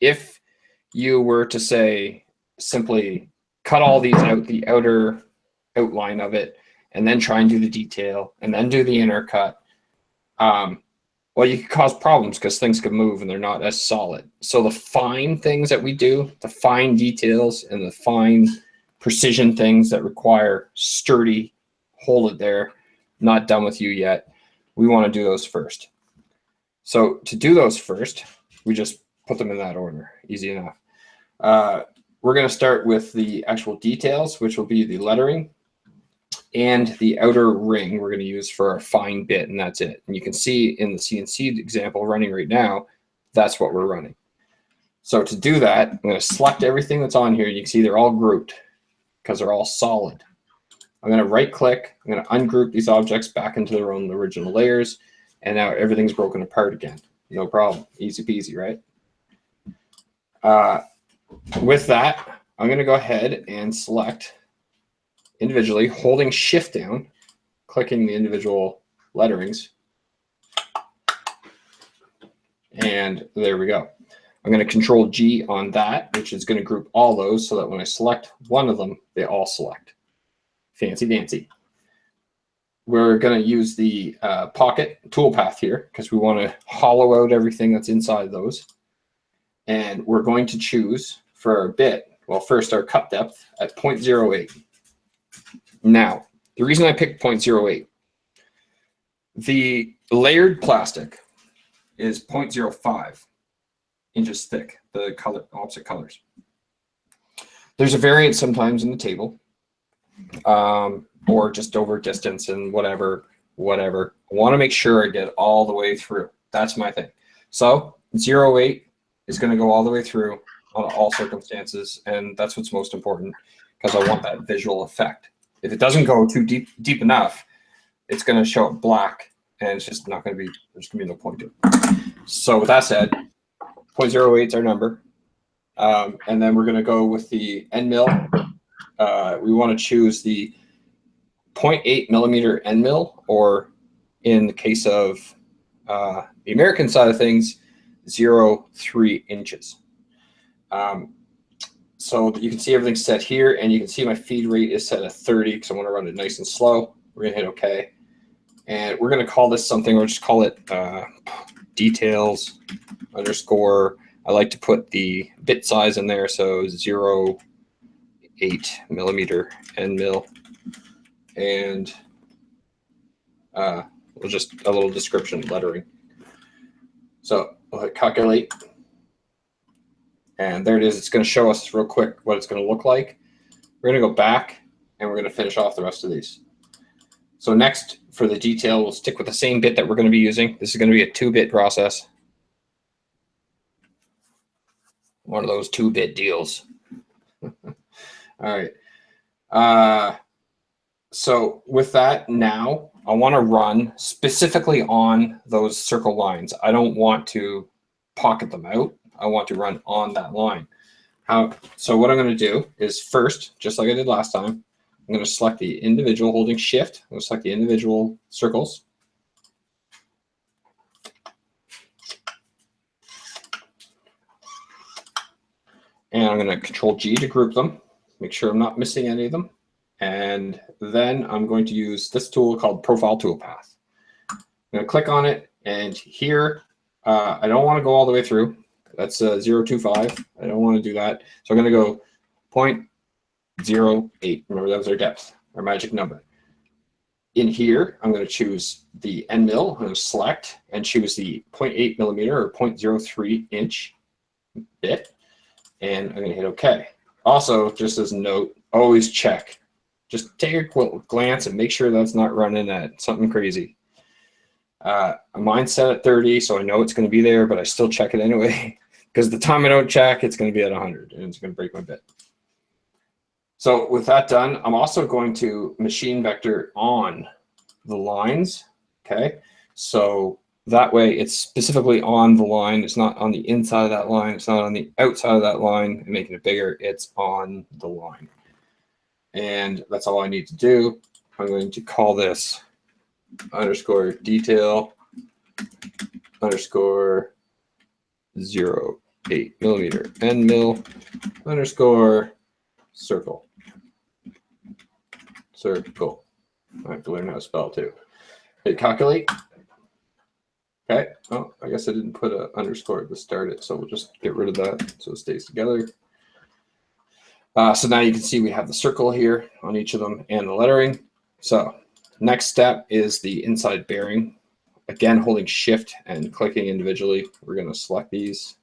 If you were to say simply cut all these out, the outer outline of it, and then try and do the detail, and then do the inner cut, well, you could cause problems because things could move and they're not as solid. So the fine things that we do, the fine details and the fine precision things that require sturdy, hold it there, not done with you yet, we want to do those first. So to do those first, we just put them in that order. Easy enough. We're going to start with the actual details, which will be the lettering and the outer ring we're going to use for our fine bit, and that's it. And you can see in the CNC example running right now, that's what we're running. So to do that, I'm going to select everything that's on here. You can see they're all grouped because they're all solid. I'm going to right click. I'm going to ungroup these objects back into their own original layers. And now everything's broken apart again. No problem. Easy peasy, right? With that, I'm going to go ahead and select individually, holding shift down, clicking the individual letterings. And there we go. I'm going to control G on that, which is going to group all those so that when I select one of them, they all select. Fancy dancy. We're going to use the pocket toolpath here because we want to hollow out everything that's inside those. And we're going to choose for our bit, well, first our cut depth at 0.08. Now, the reason I picked 0.08, the layered plastic is 0.05 inches thick, the opposite colors. There's a variance sometimes in the table, or just over distance and whatever. I want to make sure I get all the way through. That's my thing. So 0.08 is going to go all the way through on all circumstances, and that's what's most important because I want that visual effect. If it doesn't go too deep enough, it's going to show up black, and it's just not going to be, there's going to be no point to it. So with that said, 0.08 is our number. And then we're going to go with the end mill. We want to choose the 0.8 millimeter end mill, or in the case of the American side of things, 0.3 inches. So you can see everything's set here, and you can see my feed rate is set at 30 because I want to run it nice and slow. We're going to hit OK. And we're going to call this something, we'll just call it details underscore. I like to put the bit size in there, so 0.8 millimeter end mill. And we'll just a little description lettering. So we'll hit calculate. And there it is. It's going to show us real quick what it's going to look like. We're going to go back and we're going to finish off the rest of these. So next, for the detail, we'll stick with the same bit that we're going to be using. This is going to be a 2-bit process. One of those 2-bit deals. All right. So with that, now I want to run specifically on those circle lines. I don't want to pocket them out. I want to run on that line. So what I'm going to do is first, just like I did last time, I'm going to select the individual holding shift. I'm going to select the individual circles. And I'm going to Control G to group them, make sure I'm not missing any of them. And then I'm going to use this tool called Profile Toolpath. I'm going to click on it, and here I don't want to go all the way through. That's 0.25. I don't want to do that. So I'm going to go 0.08. Remember, that was our depth, our magic number. In here, I'm going to choose the end mill. I'm going to select and choose the 0.8 millimeter or 0.03 inch bit. And I'm going to hit OK. Also, just as a note, always check. Just take a quick glance and make sure that's not running at something crazy. Mine's set at 30, so I know it's going to be there, but I still check it anyway. Because the time I don't check, it's going to be at 100, and it's going to break my bit. So with that done, I'm also going to machine vector on the lines. Okay, so that way it's specifically on the line. It's not on the inside of that line. It's not on the outside of that line and making it bigger. It's on the line. And that's all I need to do. I'm going to call this underscore detail underscore 0.8 millimeter end mill underscore circle. Circle. I have to learn how to spell too. Hit calculate. Okay. Oh, I guess I didn't put an underscore to start it, so we'll just get rid of that so it stays together. So now you can see we have the circle here on each of them and the lettering. So next step is the inside bearing. Again, holding shift and clicking individually. We're going to select these.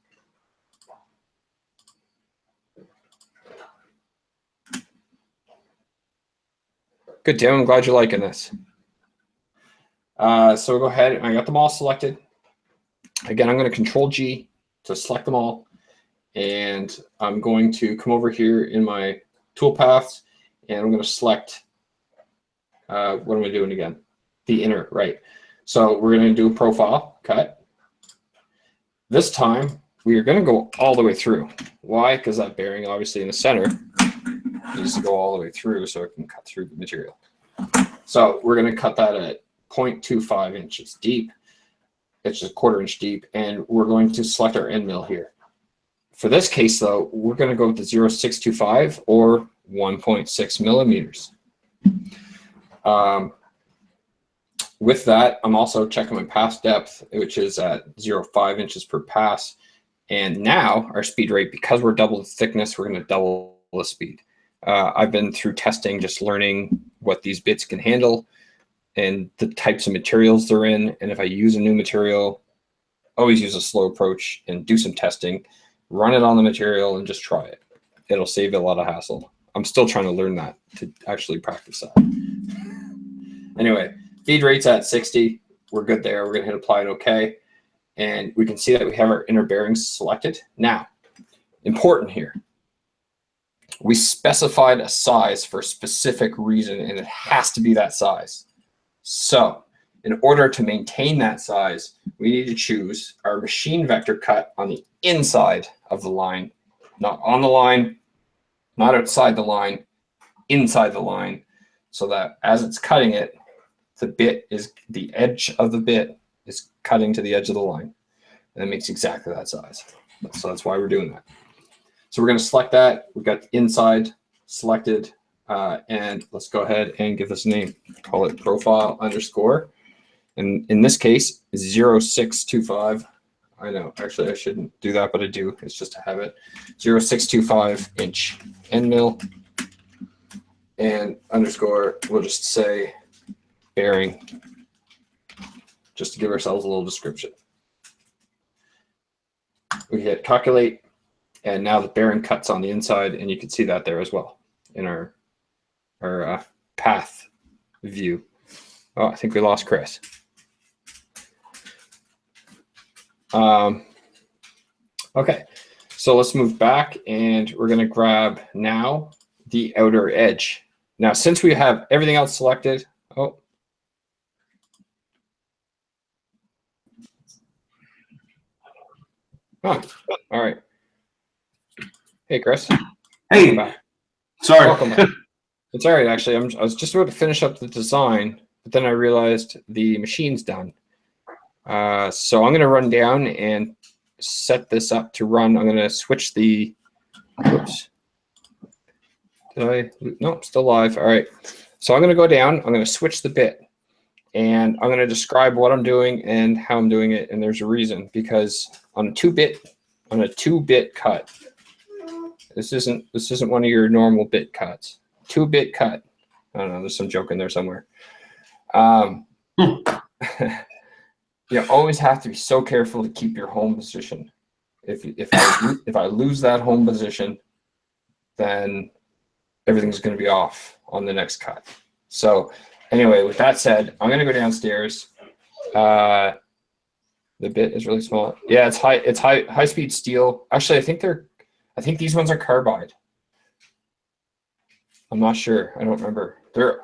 Good, Tim. I'm glad you're liking this. So we'll go ahead. I got them all selected. Again, I'm going to Control G to select them all. And I'm going to come over here in my toolpaths, and I'm going to select, what am I doing again? The inner, right. So we're going to do a profile cut. This time, we are going to go all the way through. Why? Because that bearing, obviously, in the center needs to go all the way through so it can cut through the material. So we're going to cut that at 0.25 inches deep. It's just 1/4 inch deep, and we're going to select our end mill here. For this case, though, we're going to go with the 0.625 or 1.6 millimeters. With that, I'm also checking my pass depth, which is at 0.5 inches per pass. And now our speed rate, because we're double the thickness, we're going to double the speed. I've been through testing, just learning what these bits can handle and the types of materials they're in. And if I use a new material, always use a slow approach and do some testing. Run it on the material and just try it. It'll save you a lot of hassle. I'm still trying to learn that to actually practice that. Anyway, feed rate's at 60. We're good there. We're going to hit apply and OK. And we can see that we have our inner bearings selected. Now, important here. We specified a size for a specific reason, and it has to be that size. So in order to maintain that size, we need to choose our machine vector cut on the inside of the line, not on the line, not outside the line, inside the line, so that as it's cutting it, the edge of the bit is cutting to the edge of the line. And it makes exactly that size. So that's why we're doing that. So we're going to select that. We've got the inside selected, and let's go ahead and give this a name. Call it profile underscore. And in this case, 0.625. I know, actually I shouldn't do that, but I do. It's just a habit. 0.625 inch end mill, and underscore, we'll just say bearing, just to give ourselves a little description. We hit calculate, and now the bearing cuts on the inside, and you can see that there as well in our path view. Oh, I think we lost Chris. Okay, so let's move back, and we're going to grab now the outer edge. Now, since we have everything else selected, oh, all right. Hey, Chris. Hey, sorry. Welcome back. It's all right, actually. I was just about to finish up the design, but then I realized the machine's done. So I'm going to run down and set this up to run. I'm going to switch the Oops. Nope, still live. All right. So I'm going to go down. I'm going to switch the bit. And I'm going to describe what I'm doing and how I'm doing it. And there's a reason, because on a two-bit cut, this isn't one of your normal bit cuts. 2-bit cut. I don't know. There's some joke in there somewhere. You always have to be so careful to keep your home position. If I lose that home position, then everything's going to be off on the next cut. So anyway, with that said, I'm going to go downstairs. The bit is really small. Yeah, it's high speed steel. Actually, I think these ones are carbide. I'm not sure. I don't remember. They're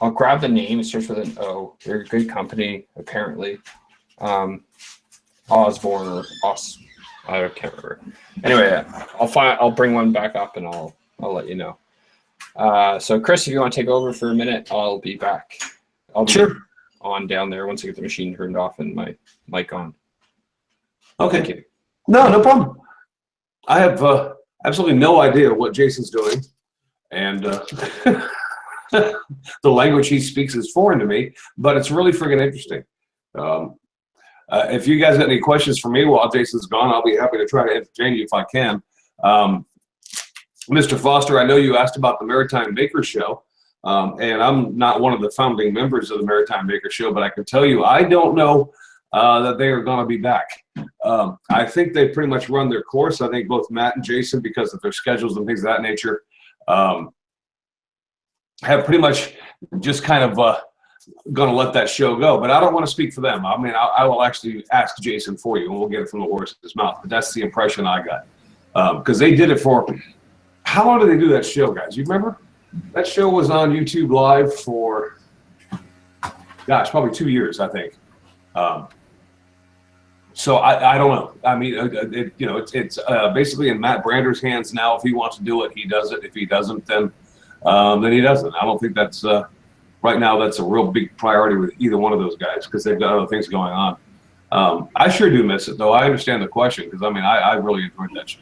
I'll grab the name. It starts with an O. They're a good company, apparently. Osborne or I can't remember. Anyway, I'll bring one back up and I'll let you know. So Chris, if you want to take over for a minute, I'll be back. I'll be on down there once I get the machine turned off and my mic on. Okay. Thank you. No problem. I have absolutely no idea what Jason's doing, and the language he speaks is foreign to me, but it's really friggin' interesting. If you guys got any questions for me while Jason's gone, I'll be happy to try to entertain you if I can. Mr. Foster, I know you asked about the Maritime Maker Show, and I'm not one of the founding members of the Maritime Maker Show, but I can tell you I don't know that they are going to be back. I think they pretty much run their course. I think both Matt and Jason, because of their schedules and things of that nature, have pretty much just kind of going to let that show go. But I don't want to speak for them. I mean, I will actually ask Jason for you, and we'll get it from the horse's mouth. But that's the impression I got, because they did it for. How long did they do that show, guys? You remember? That show was on YouTube Live for, gosh, probably 2 years, I think. So I don't know. I mean, it's basically in Matt Brander's hands now. If he wants to do it, he does it. If he doesn't, then he doesn't. I don't think that's right now. That's a real big priority with either one of those guys because they've got other things going on. I sure do miss it, though. I understand the question because I mean, I really enjoyed that show.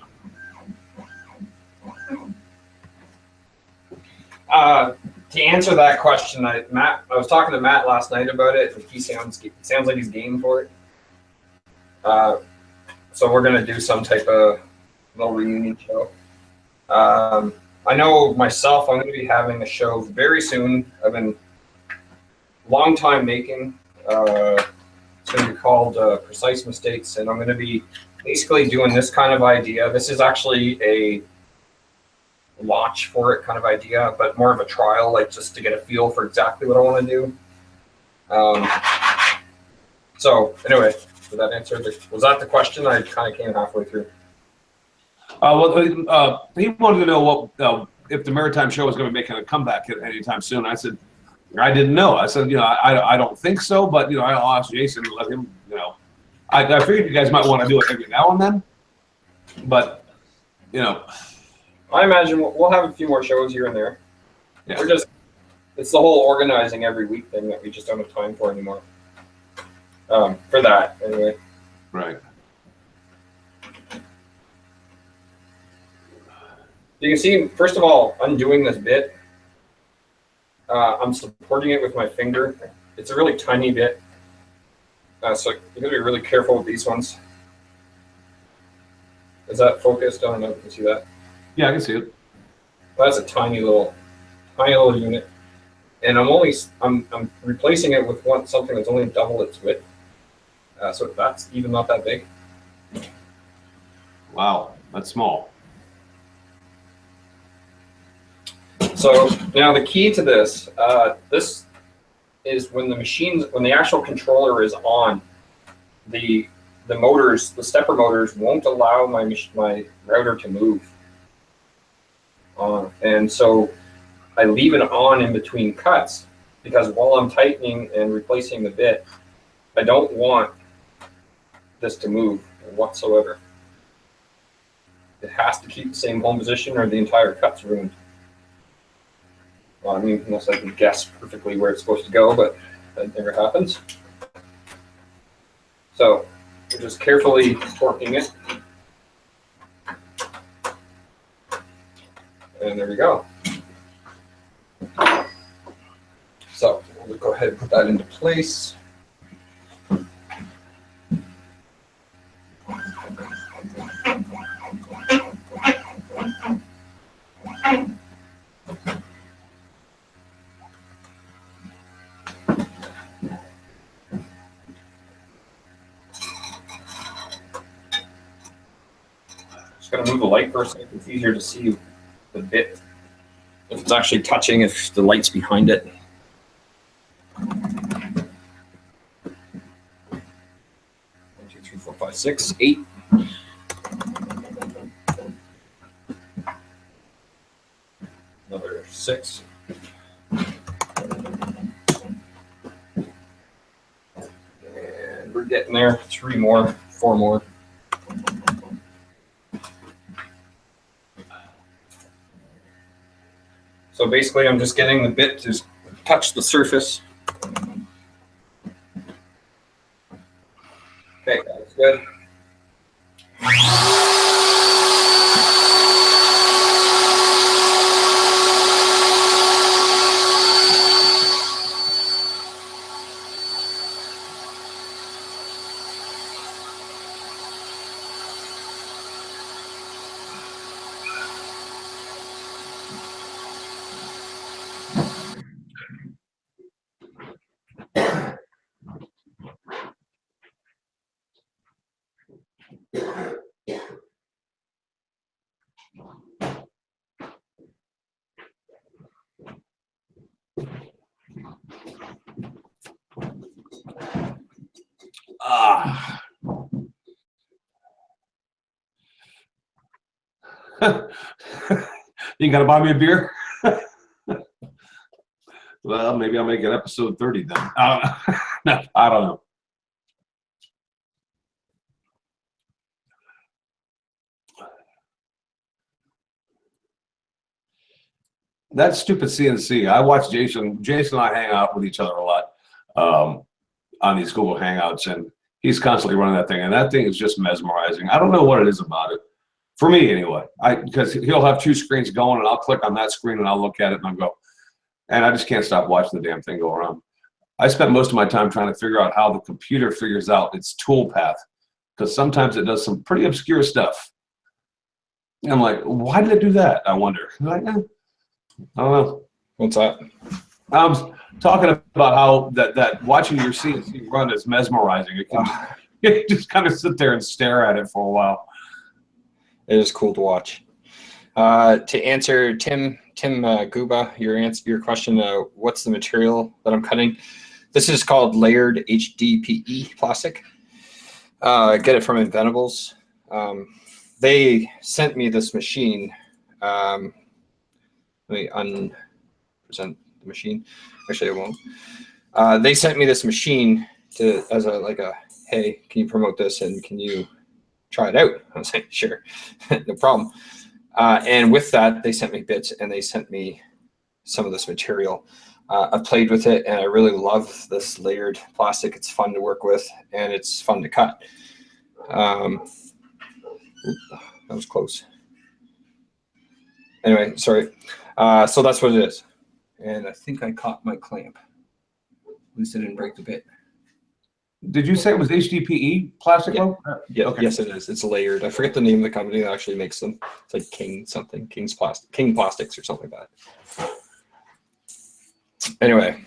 To answer that question, I was talking to Matt last night about it, and he sounds like he's game for it. So we're gonna do some type of little reunion show. I know myself, I'm gonna be having a show very soon. I've been long time making. It's gonna be called Precise Mistakes, and I'm gonna be basically doing this kind of idea. This is actually a launch for it kind of idea, but more of a trial, like just to get a feel for exactly what I want to do. So anyway, did that answer? Was that the question? I kind of came halfway through. He wanted to know what if the Maritime Show was going to be making a comeback at any time soon. I said, I didn't know. I said, I don't think so, but I'll ask Jason and let him. I figured you guys might want to do it every now and then, but I imagine we'll have a few more shows here and there. Yeah. It's the whole organizing every week thing that we just don't have time for anymore. For that, anyway. Right. You can see, first of all, undoing this bit, I'm supporting it with my finger. It's a really tiny bit. So you're going to be really careful with these ones. Is that focused? I don't know if you can see that. Yeah, I can see it. That's a tiny little unit, and I'm replacing it with something that's only double its width. So that's even not that big. Wow, that's small. So now the key to this, this is when the actual controller is on, the motors, the stepper motors won't allow my router to move. And so I leave it on in between cuts because while I'm tightening and replacing the bit, I don't want this to move whatsoever. It has to keep the same home position or the entire cut's ruined. Well, I mean, unless I can guess perfectly where it's supposed to go, but that never happens. So we're just carefully torquing it. And there we go. So we'll go ahead and put that into place. Going to move the light for a second. It's easier to see the bit if it's actually touching, if the light's behind it. 1, 2, 3, 4, 5, 6, 8. Another 6. And we're getting there. 3 more, 4 more. So basically, I'm just getting the bit to touch the surface. Okay, that's good. You gotta buy me a beer? Well, maybe I'll make it episode 30 then. No, I don't know. That stupid CNC. I watch Jason. Jason and I hang out with each other a lot on these Google Hangouts, and he's constantly running that thing, and that thing is just mesmerizing. I don't know what it is about it. For me, anyway. Because he'll have 2 screens going, and I'll click on that screen, and I'll look at it, and I'll go. And I just can't stop watching the damn thing go around. I spent most of my time trying to figure out how the computer figures out its tool path, because sometimes it does some pretty obscure stuff. And I'm like, why did it do that? I wonder. I'm like, I don't know. What's that? I was talking about how that watching your CNC run is mesmerizing. You can just kind of sit there and stare at it for a while. It is cool to watch. To answer Tim Guba, your question, what's the material that I'm cutting? This is called layered HDPE plastic. Get it from Inventables. They sent me this machine. Let me unpresent the machine. Actually, I won't. They sent me this machine as a hey, can you promote this and can you try it out? I was like, sure, no problem. And with that, they sent me bits and they sent me some of this material. I've played with it and I really love this layered plastic. It's fun to work with and it's fun to cut. That was close. Anyway, sorry. So that's what it is. And I think I caught my clamp. At least I didn't break the bit. Did you say it was HDPE plastic? Yeah. Yeah. Okay. Yes, it is. It's layered. I forget the name of the company that actually makes them. It's like King something, King Plastics or something like that. Anyway,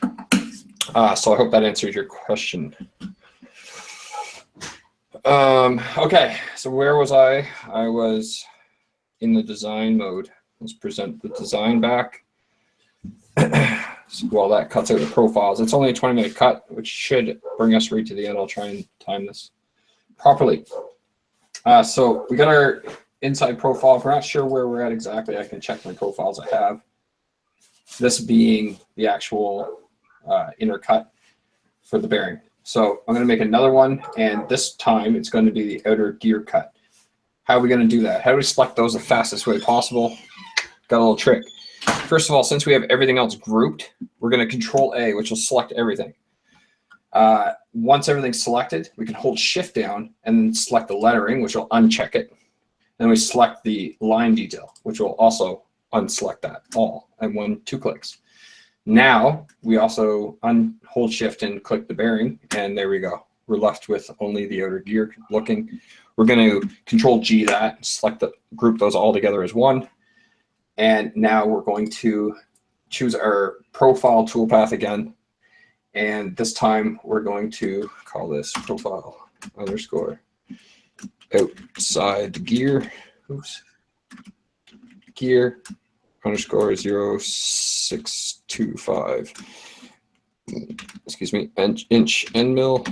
so I hope that answers your question. Okay, so where was I? I was in the design mode. Let's present the design back. So while that cuts out the profiles, it's only a 20-minute cut, which should bring us right to the end. I'll try and time this properly. So we got our inside profile. If we're not sure where we're at exactly, I can check my profiles I have. This being the actual inner cut for the bearing. So I'm going to make another one, and this time it's going to be the outer gear cut. How are we going to do that? How do we select those the fastest way possible? Got a little trick. First of all, since we have everything else grouped, we're going to Control A, which will select everything. Once everything's selected, we can hold Shift down and select the lettering, which will uncheck it. Then we select the line detail, which will also unselect that all in 2 clicks. Now we also hold shift and click the bearing, and there we go. We're left with only the outer gear looking. We're going to Control G that, group those all together as one. And now we're going to choose our profile toolpath again. And this time we're going to call this profile underscore outside gear. Oops. Gear underscore 0625. Excuse me, inch end mill.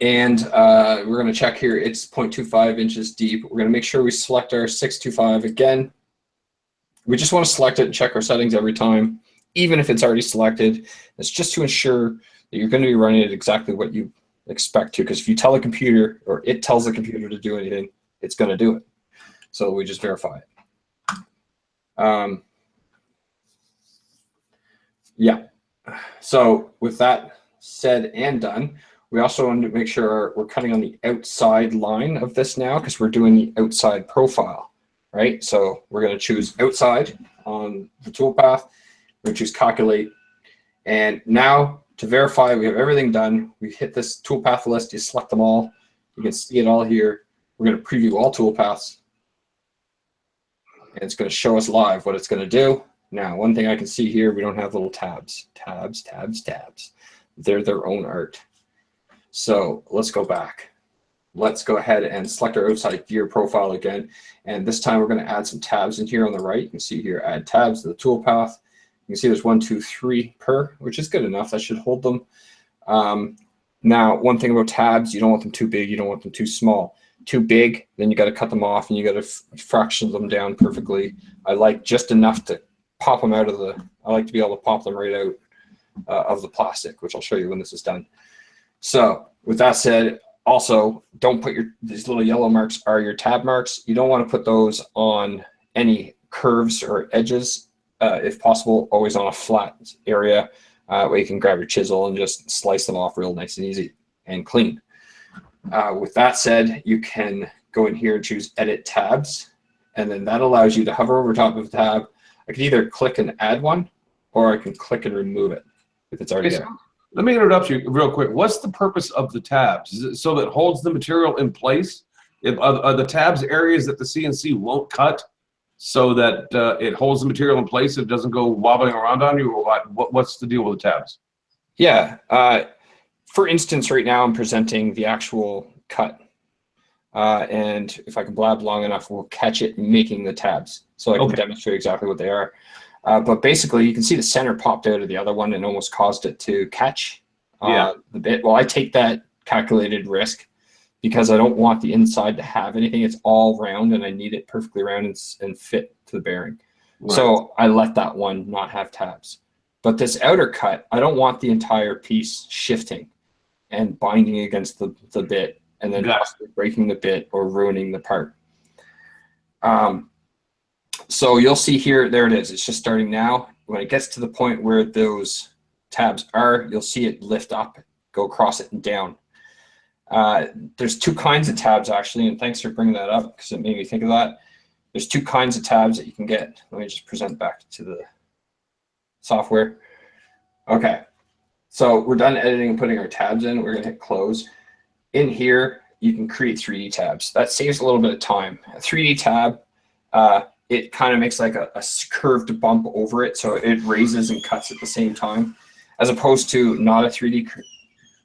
And we're going to check here. It's 0.25 inches deep. We're going to make sure we select our 625 again. We just want to select it and check our settings every time, even if it's already selected. It's just to ensure that you're going to be running it exactly what you expect to, because if you tell the computer, or it tells the computer to do anything, it's going to do it. So we just verify it. Yeah. So with that said and done, we also want to make sure we're cutting on the outside line of this now, because we're doing the outside profile, right? So we're going to choose outside on the toolpath. We're going to choose calculate. And now to verify we have everything done, we hit this toolpath list, you select them all. You can see it all here. We're going to preview all toolpaths. And it's going to show us live what it's going to do. Now, one thing I can see here, we don't have little tabs. Tabs. They're their own art. So let's go back. Let's go ahead and select our outside gear profile again. And this time we're going to add some tabs in here on the right. You can see here, add tabs to the toolpath. You can see there's 1, 2, 3 per, which is good enough. That should hold them. Now, one thing about tabs, you don't want them too big. You don't want them too small. Too big, then you got to cut them off and you got to fraction them down perfectly. I like just enough to pop them out of the, I like to be able to pop them right out of the plastic, which I'll show you when this is done. So with that said, also don't put these little yellow marks are your tab marks. You don't want to put those on any curves or edges. If possible, always on a flat area where you can grab your chisel and just slice them off real nice and easy and clean. With that said, you can go in here and choose edit tabs, and then that allows you to hover over top of a tab. I can either click and add one, or I can click and remove it if it's already there. Let me interrupt you real quick. What's the purpose of the tabs? Is it so that it holds the material in place? Are the tabs areas that the CNC won't cut so that it holds the material in place, so it doesn't go wobbling around on you, or what's the deal with the tabs? Yeah. For instance, right now I'm presenting the actual cut. And if I can blab long enough, we'll catch it making the tabs. So I can demonstrate exactly what they are. But basically, you can see the center popped out of the other one and almost caused it to catch the bit. Well, I take that calculated risk because I don't want the inside to have anything. It's all round, and I need it perfectly round and fit to the bearing. Right. So I let that one not have tabs. But this outer cut, I don't want the entire piece shifting and binding against the bit and then possibly breaking the bit or ruining the part. So you'll see here, there it is. It's just starting now. When it gets to the point where those tabs are, you'll see it lift up, go across it and down. There's 2 kinds of tabs actually, and thanks for bringing that up because it made me think of that. There's 2 kinds of tabs that you can get. Let me just present back to the software. Okay, so we're done editing and putting our tabs in. We're gonna hit close. In here, you can create 3D tabs. That saves a little bit of time. A 3D tab, it kind of makes like a curved bump over it, so it raises and cuts at the same time, as opposed to not a 3D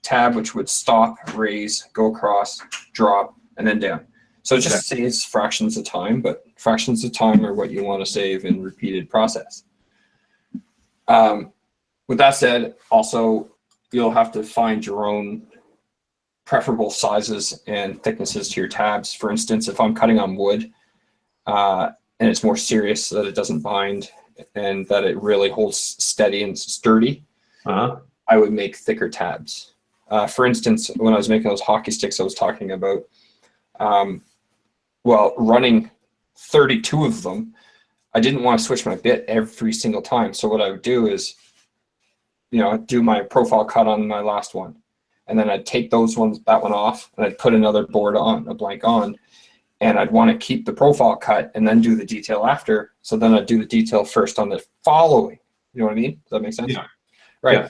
tab, which would stop, raise, go across, drop, and then down. So it just saves fractions of time, but fractions of time are what you want to save in repeated process. With that said, also, you'll have to find your own preferable sizes and thicknesses to your tabs. For instance, if I'm cutting on wood and it's more serious so that it doesn't bind and that it really holds steady and sturdy, I would make thicker tabs. For instance, when I was making those hockey sticks I was talking about, well, running 32 of them, I didn't want to switch my bit every single time. So what I would do is, do my profile cut on my last one. And then I'd take that one off, and I'd put another board on, a blank on, and I'd want to keep the profile cut and then do the detail after. So then I'd do the detail first on the following. You know what I mean? Does that make sense? Yeah. Right. Yeah.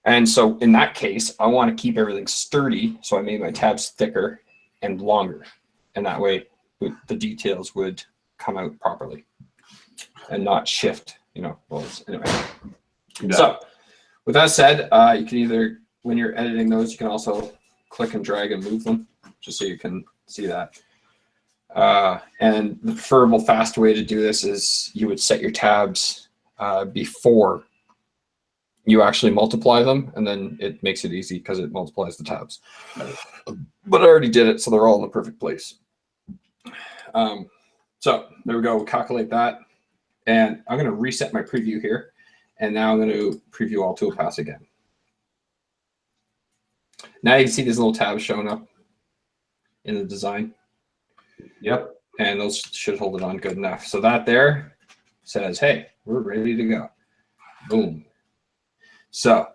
And so in that case, I want to keep everything sturdy. So I made my tabs thicker and longer. And that way the details would come out properly and not shift, you know. Well, anyway. Yeah. So with that said, you can either, when you're editing those, you can also click and drag and move them just so you can see that. And the preferable fast way to do this is you would set your tabs before you actually multiply them, and then it makes it easy because it multiplies the tabs. But I already did it, so they're all in the perfect place. So there we go. We'll calculate that. And I'm going to reset my preview here. And now I'm going to preview all toolpaths again. Now you can see these little tabs showing up in the design. Yep. And those should hold it on good enough. So that there says, hey, we're ready to go. Boom. So,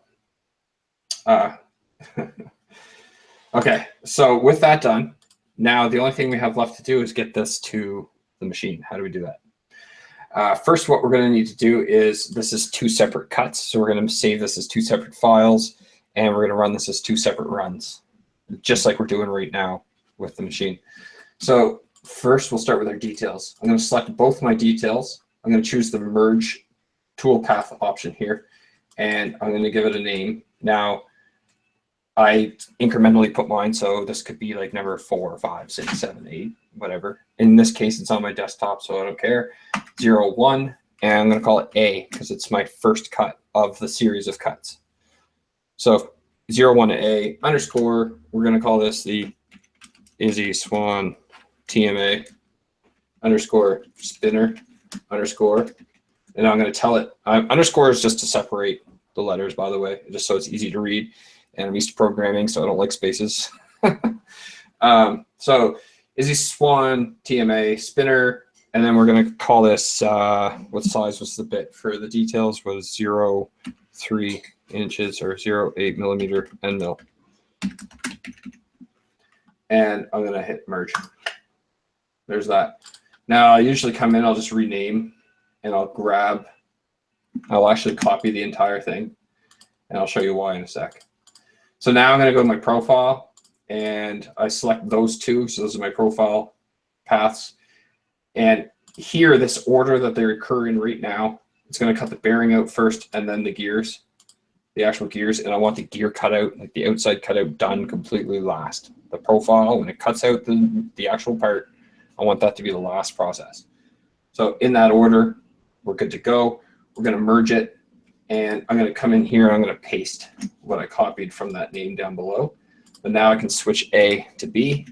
okay. So with that done, now the only thing we have left to do is get this to the machine. How do we do that? First, what we're going to need to do is, this is 2 separate cuts. So we're going to save this as 2 separate files, and we're going to run this as 2 separate runs, just like we're doing right now with the machine. So first, we'll start with our details. I'm going to select both my details. I'm going to choose the merge toolpath option here, and I'm going to give it a name. Now, I incrementally put mine, so this could be like number 4, 5, 6, 7, 8, whatever. In this case, it's on my desktop, so I don't care. 0, 1, and I'm going to call it A because it's my first cut of the series of cuts. So 0, 1 A underscore, we're going to call this the Izzy Swan TMA underscore spinner underscore. And I'm going to tell it, underscore is just to separate the letters, by the way, just so it's easy to read. And I'm used to programming, so I don't like spaces. So Izzy Swan TMA spinner, and then we're going to call this, what size was the bit for the details? Was 0.3 inches or 0.8 millimeter end mill. And I'm going to hit merge. There's that. Now I usually come in, I'll just rename, and I'll actually copy the entire thing, and I'll show you why in a sec. So now I'm going to go to my profile, and I select those 2. So those are my profile paths. And here, this order that they occur in right now, it's going to cut the bearing out first and then the gears, the actual gears. And I want the gear cut out, like the outside cutout, done completely last. The profile, when it cuts out the actual part, I want that to be the last process. So in that order, we're good to go. We're going to merge it. And I'm going to come in here, and I'm going to paste what I copied from that name down below. But now I can switch A to B,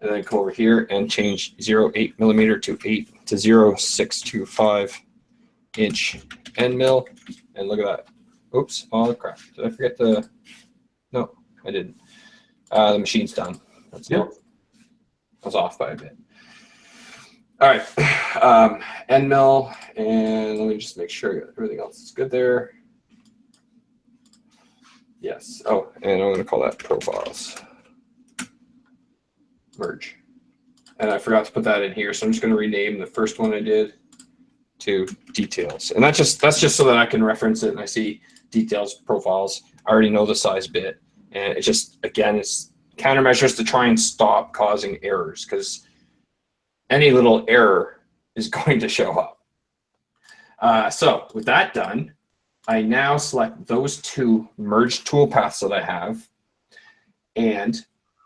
and then go over here and change 0.8 millimeter to 0.625 inch end mill. And look at that. Oops, oh crap. Did I forget the, no, I didn't. The machine's done. That's it. I was off by a bit. All right, end mill, and let me just make sure everything else is good there. Yes. Oh, and I'm going to call that profiles. Merge. And I forgot to put that in here, so I'm just going to rename the first one I did to details. And that's just so that I can reference it and I see details, profiles. I already know the size bit, and it just, again, it's countermeasures to try and stop causing errors, because any little error is going to show up. So with that done, I now select those 2 merge toolpaths that I have, and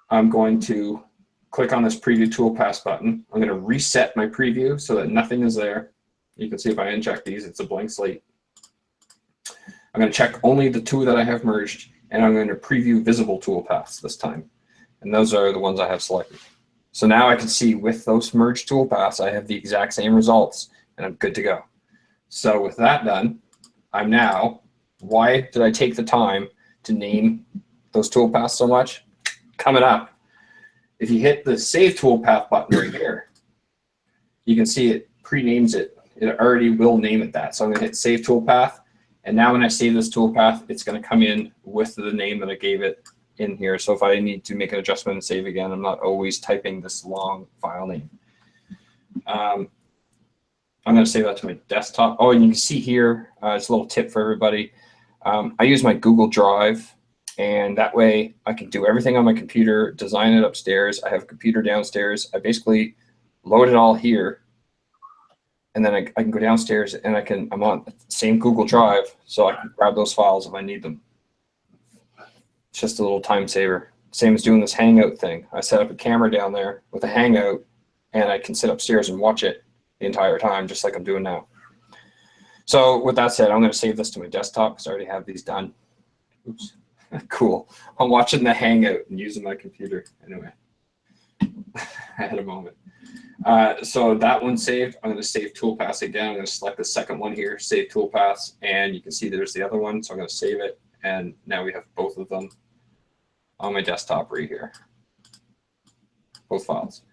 I'm going to click on this preview toolpaths button. I'm going to reset my preview so that nothing is there. You can see if I uncheck these, it's a blank slate. I'm going to check only the 2 that I have merged, and I'm going to preview visible toolpaths this time. And those are the ones I have selected. So now I can see with those merged toolpaths, I have the exact same results, and I'm good to go. So with that done, I'm now, why did I take the time to name those toolpaths so much? Coming up, if you hit the Save Toolpath button right here, you can see it pre-names it. It already will name it that. So I'm going to hit Save Toolpath, and now when I save this toolpath, it's going to come in with the name that I gave it in here. So if I need to make an adjustment and save again, I'm not always typing this long file name. I'm going to save that to my desktop. Oh, and you can see here, it's a little tip for everybody. I use my Google Drive, and that way I can do everything on my computer, design it upstairs. I have a computer downstairs. I basically load it all here, and then I can go downstairs and I'm on the same Google Drive, so I can grab those files if I need them. It's just a little time saver. Same as doing this Hangout thing. I set up a camera down there with a Hangout, and I can sit upstairs and watch it the entire time, just like I'm doing now. So with that said, I'm going to save this to my desktop because I already have these done. Oops. Cool. I'm watching the Hangout and using my computer. Anyway, I had a moment. So that one's saved. I'm going to save toolpaths again. I'm going to select the second one here, save toolpaths, and you can see there's the other one. So I'm going to save it, and now we have both of them on my desktop right here, both files.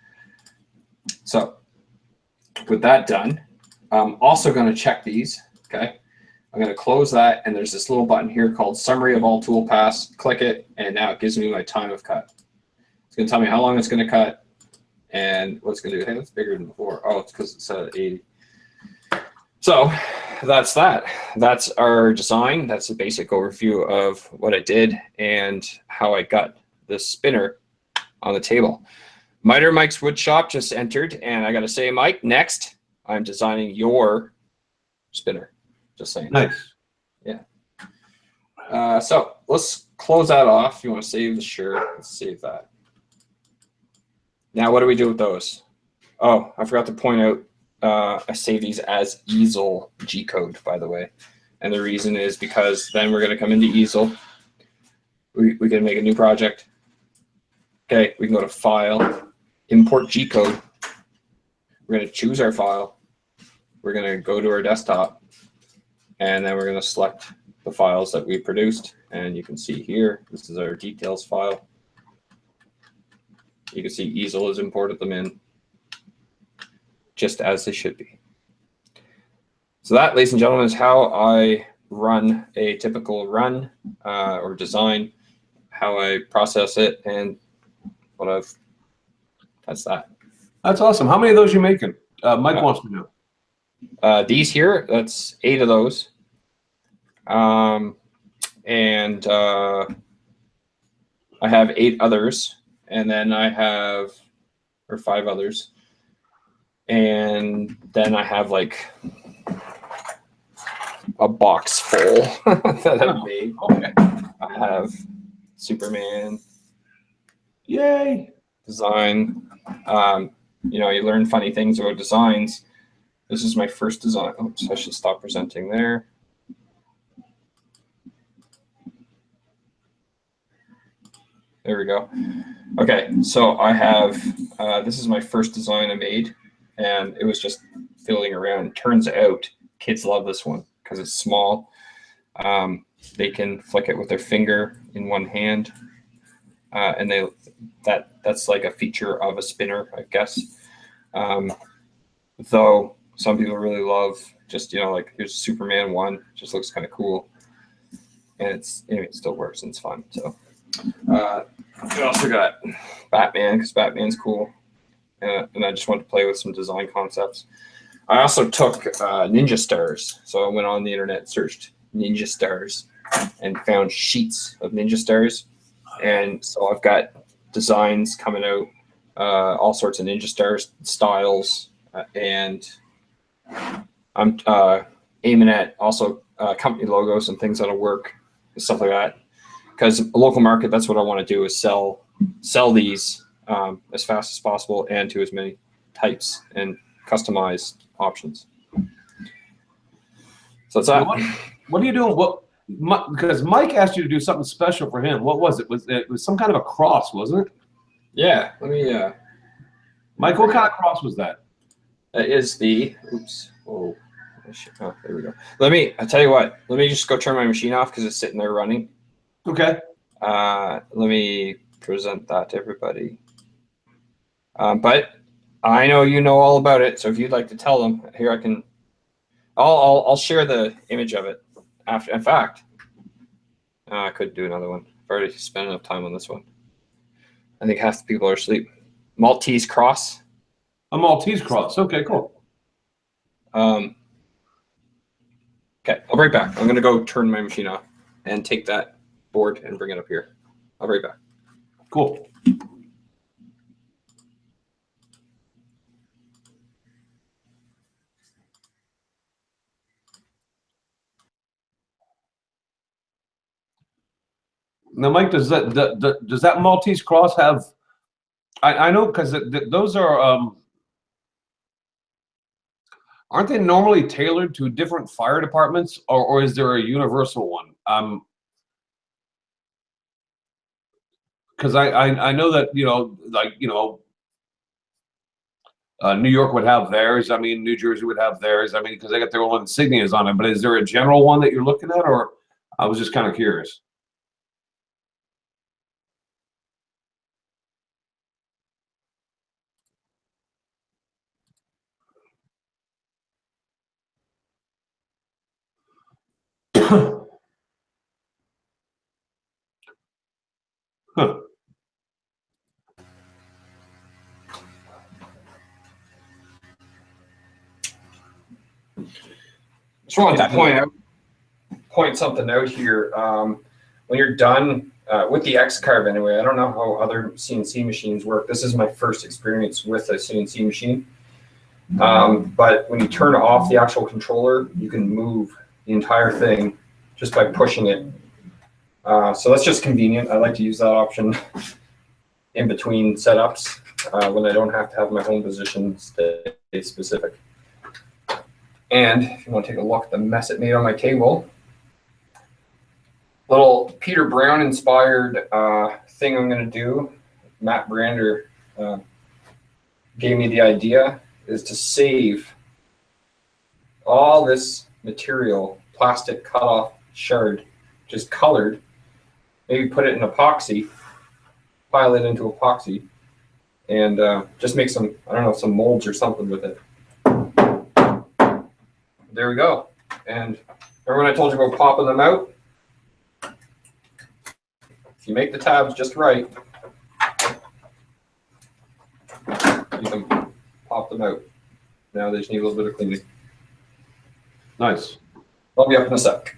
So with that done, I'm also going to check these. Okay, I'm going to close that, and there's this little button here called Summary of All Toolpaths. Click it, and now it gives me my time of cut. It's going to tell me how long it's going to cut and what it's going to do. Hey, that's bigger than before. Oh, it's because it's 80. So that's that. That's our design. That's a basic overview of what I did and how I got this spinner on the table. Miter Mike's Woodshop just entered, and I got to say, Mike, next, I'm designing your spinner. Just saying. Nice. Yeah. So let's close that off. You want to save the shirt? Let's save that. Now, what do we do with those? Oh, I forgot to point out, I save these as easel G code, by the way. And the reason is because then we're going to come into easel. We can make a new project. Okay, we can go to File, Import G code. We're going to choose our file. We're going to go to our desktop, and then we're going to select the files that we produced. And you can see here, this is our details file. You can see easel has imported them in just as they should be. So that, ladies and gentlemen, is how I run a typical run or design, how I process it, and that's that. That's awesome. How many of those are you making? Mike wants to know. These here, that's 8 of those. And I have 8 others, and then I have, or 5 others. And then I have like a box full that I've made. Okay. I have Superman. Yay. Design. You know, you learn funny things about designs. This is my first design. Oops, I should stop presenting there. There we go. Okay, so I have, this is my first design I made, and it was just fiddling around. Turns out kids love this one because it's small. They can flick it with their finger in one hand, and that's like a feature of a spinner, I guess. Though some people really love just, you know, like here's Superman 1, just looks kind of cool, and it still works and it's fun. So we also got Batman because Batman's cool, and I just wanted to play with some design concepts. I also took ninja stars, so I went on the internet and searched ninja stars and found sheets of ninja stars, and so I've got designs coming out, all sorts of ninja stars styles, and I'm aiming at also company logos and things that'll work and stuff like that. Because a local market, that's what I want to do, is sell these as fast as possible and to as many types and customized options. So that's that. What are you doing? Because Mike asked you to do something special for him. What was it? It was some kind of a cross, wasn't it? Yeah. Let me. Mike, what kind of cross was that? That is the. Oops. Oh, there we go. I tell you what. Let me just go turn my machine off because it's sitting there running. Okay. Let me present that to everybody. But I know you know all about it, so if you'd like to tell them, here I can. I'll share the image of it after. In fact, I could do another one. I've already spent enough time on this one. I think half the people are asleep. Maltese cross. A Maltese cross. Okay, cool. Okay, I'll be right back. I'm going to go turn my machine off and take that board and bring it up here. I'll be right back. Cool. Now, Mike, does that Maltese cross have? I know because those are aren't they normally tailored to different fire departments, or is there a universal one? Because I know that New York would have theirs. I mean, New Jersey would have theirs. I mean, because they got their own insignias on it. But is there a general one that you're looking at, or I was just kind of curious. Huh. Just wanted to point something out here. When you're done with the X-Carve anyway, I don't know how other CNC machines work. This is my first experience with a CNC machine. But when you turn off the actual controller, you can move the entire thing just by pushing it. So that's just convenient. I like to use that option in between setups when I don't have to have my home position stay specific. And if you want to take a look at the mess it made on my table, little Peter Brown inspired thing I'm going to do, Matt Brander gave me the idea, is to save all this material, plastic cut-off shard, just colored, maybe put it in epoxy, pile it into epoxy, and just make some, I don't know, some molds or something with it. There we go. And remember when I told you about popping them out? If you make the tabs just right, you can pop them out. Now they just need a little bit of cleaning. Nice. I'll be up in a sec.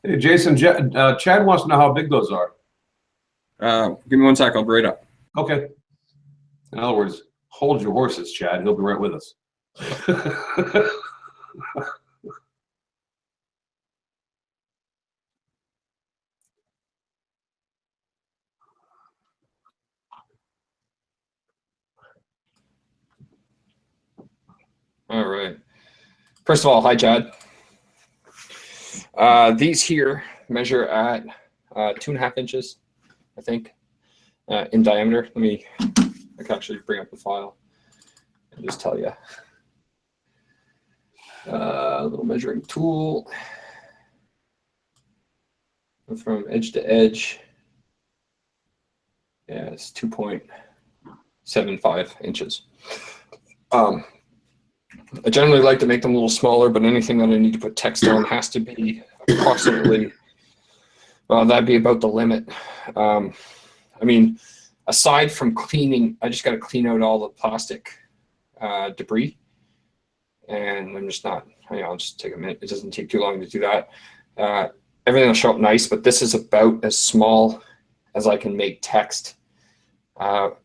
Hey, Jason, Chad wants to know how big those are. Give me 1 sec. I'll be right up. Okay. In other words, hold your horses, Chad. He'll be right with us. All right. First of all, hi, Chad. These here measure at 2.5 inches, I think, in diameter. I can actually bring up the file and just tell you. A little measuring tool from edge to edge. Yeah, it's 2.75 inches. I generally like to make them a little smaller, but anything that I need to put text on has to be approximately, well, that'd be about the limit. I mean, aside from cleaning, I just got to clean out all the plastic debris. And I'm just not, I'll just take a minute. It doesn't take too long to do that. Everything will show up nice, but this is about as small as I can make text,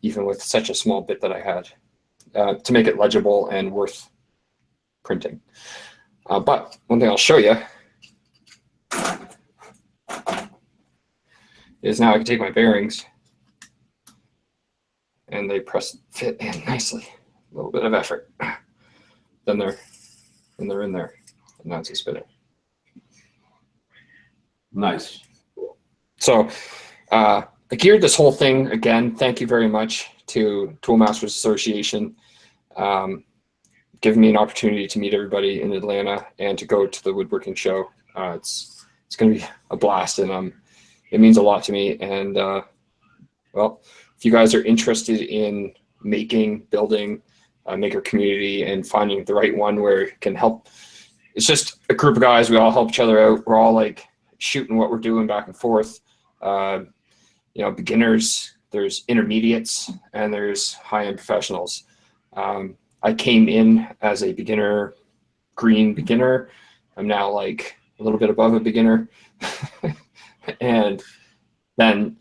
even with such a small bit that I had, to make it legible and worth printing. But one thing I'll show you is now I can take my bearings and they fit in nicely. A little bit of effort. Then they're in there, and now it's a spinner. Nice. So I geared this whole thing again. Thank you very much to Tool Masters Association, giving me an opportunity to meet everybody in Atlanta and to go to the woodworking show. It's going to be a blast, and it means a lot to me. And well, if you guys are interested in making, building maker community and finding the right one where it can help. It's just a group of guys. We all help each other out. We're all like shooting what we're doing back and forth. Beginners, there's intermediates, and there's high-end professionals. I came in as a green beginner. I'm now like a little bit above a beginner. And then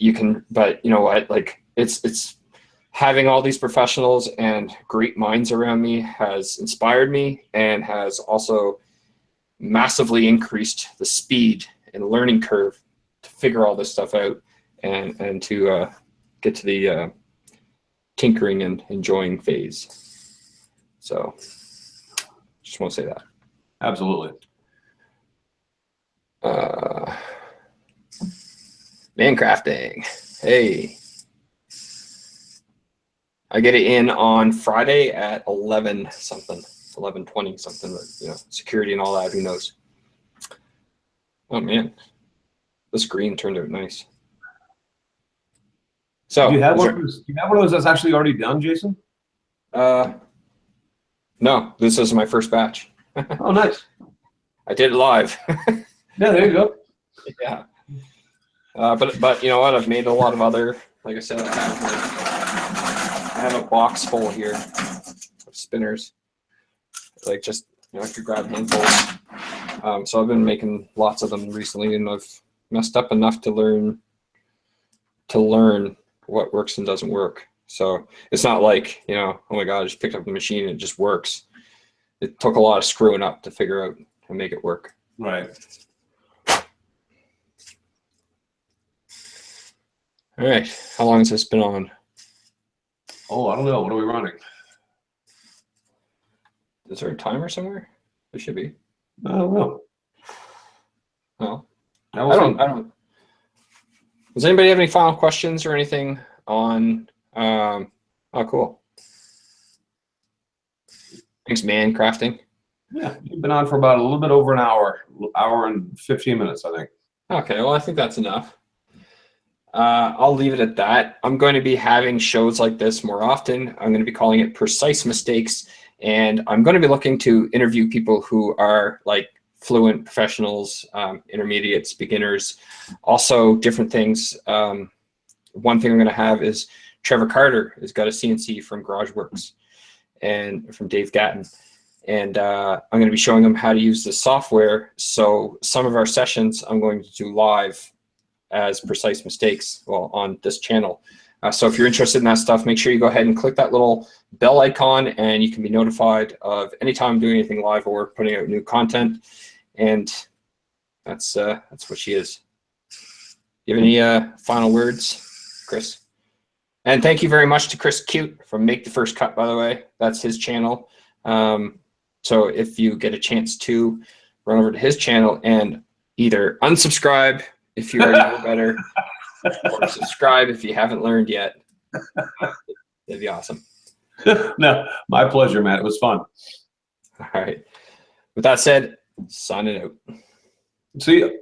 but you know what, like it's having all these professionals and great minds around me has inspired me and has also massively increased the speed and learning curve to figure all this stuff out and to get to the tinkering and enjoying phase. So just want to say that. Absolutely. Man crafting. Hey. I get it in on Friday at 11 something, 11:20 something, but security and all that, who knows? Oh man, the screen turned out nice. So do you have one of those that's actually already done, Jason? No, this is my first batch. Oh, nice. I did it live. Yeah, there you go. Yeah. But you know what? I've made a lot of other, like I said, I have a box full here of spinners. Like just, I could grab handfuls. So I've been making lots of them recently, and I've messed up enough to learn what works and doesn't work. So it's not like, oh my God, I just picked up the machine and it just works. It took a lot of screwing up to figure out how to make it work. Right. All right. How long has this been on? Oh, I don't know. What are we running? Is there a timer somewhere? There should be. I don't know. No. I don't. Does anybody have any final questions or anything on? Oh, cool. Thanks, man. Crafting. Yeah, you've been on for about a little bit over an hour and 15 minutes, I think. Okay, well, I think that's enough. I'll leave it at that. I'm going to be having shows like this more often. I'm going to be calling it Precise Mistakes, and I'm going to be looking to interview people who are like fluent professionals, intermediates, beginners, also different things. One thing I'm going to have is Trevor Carter has got a CNC from GarageWorks and from Dave Gatton. And I'm going to be showing them how to use the software. So some of our sessions I'm going to do live as Precise Mistakes, well, on this channel. So if you're interested in that stuff, make sure you go ahead and click that little bell icon, and you can be notified of anytime I'm doing anything live or putting out new content. And that's what she is. You have any final words, Chris? And thank you very much to Chris Cute from Make the First Cut, by the way. That's his channel. So if you get a chance to run over to his channel and either unsubscribe if you already know better, or subscribe if you haven't learned yet, it'd be awesome. No, my pleasure, Matt. It was fun. All right. With that said, signing out. See you.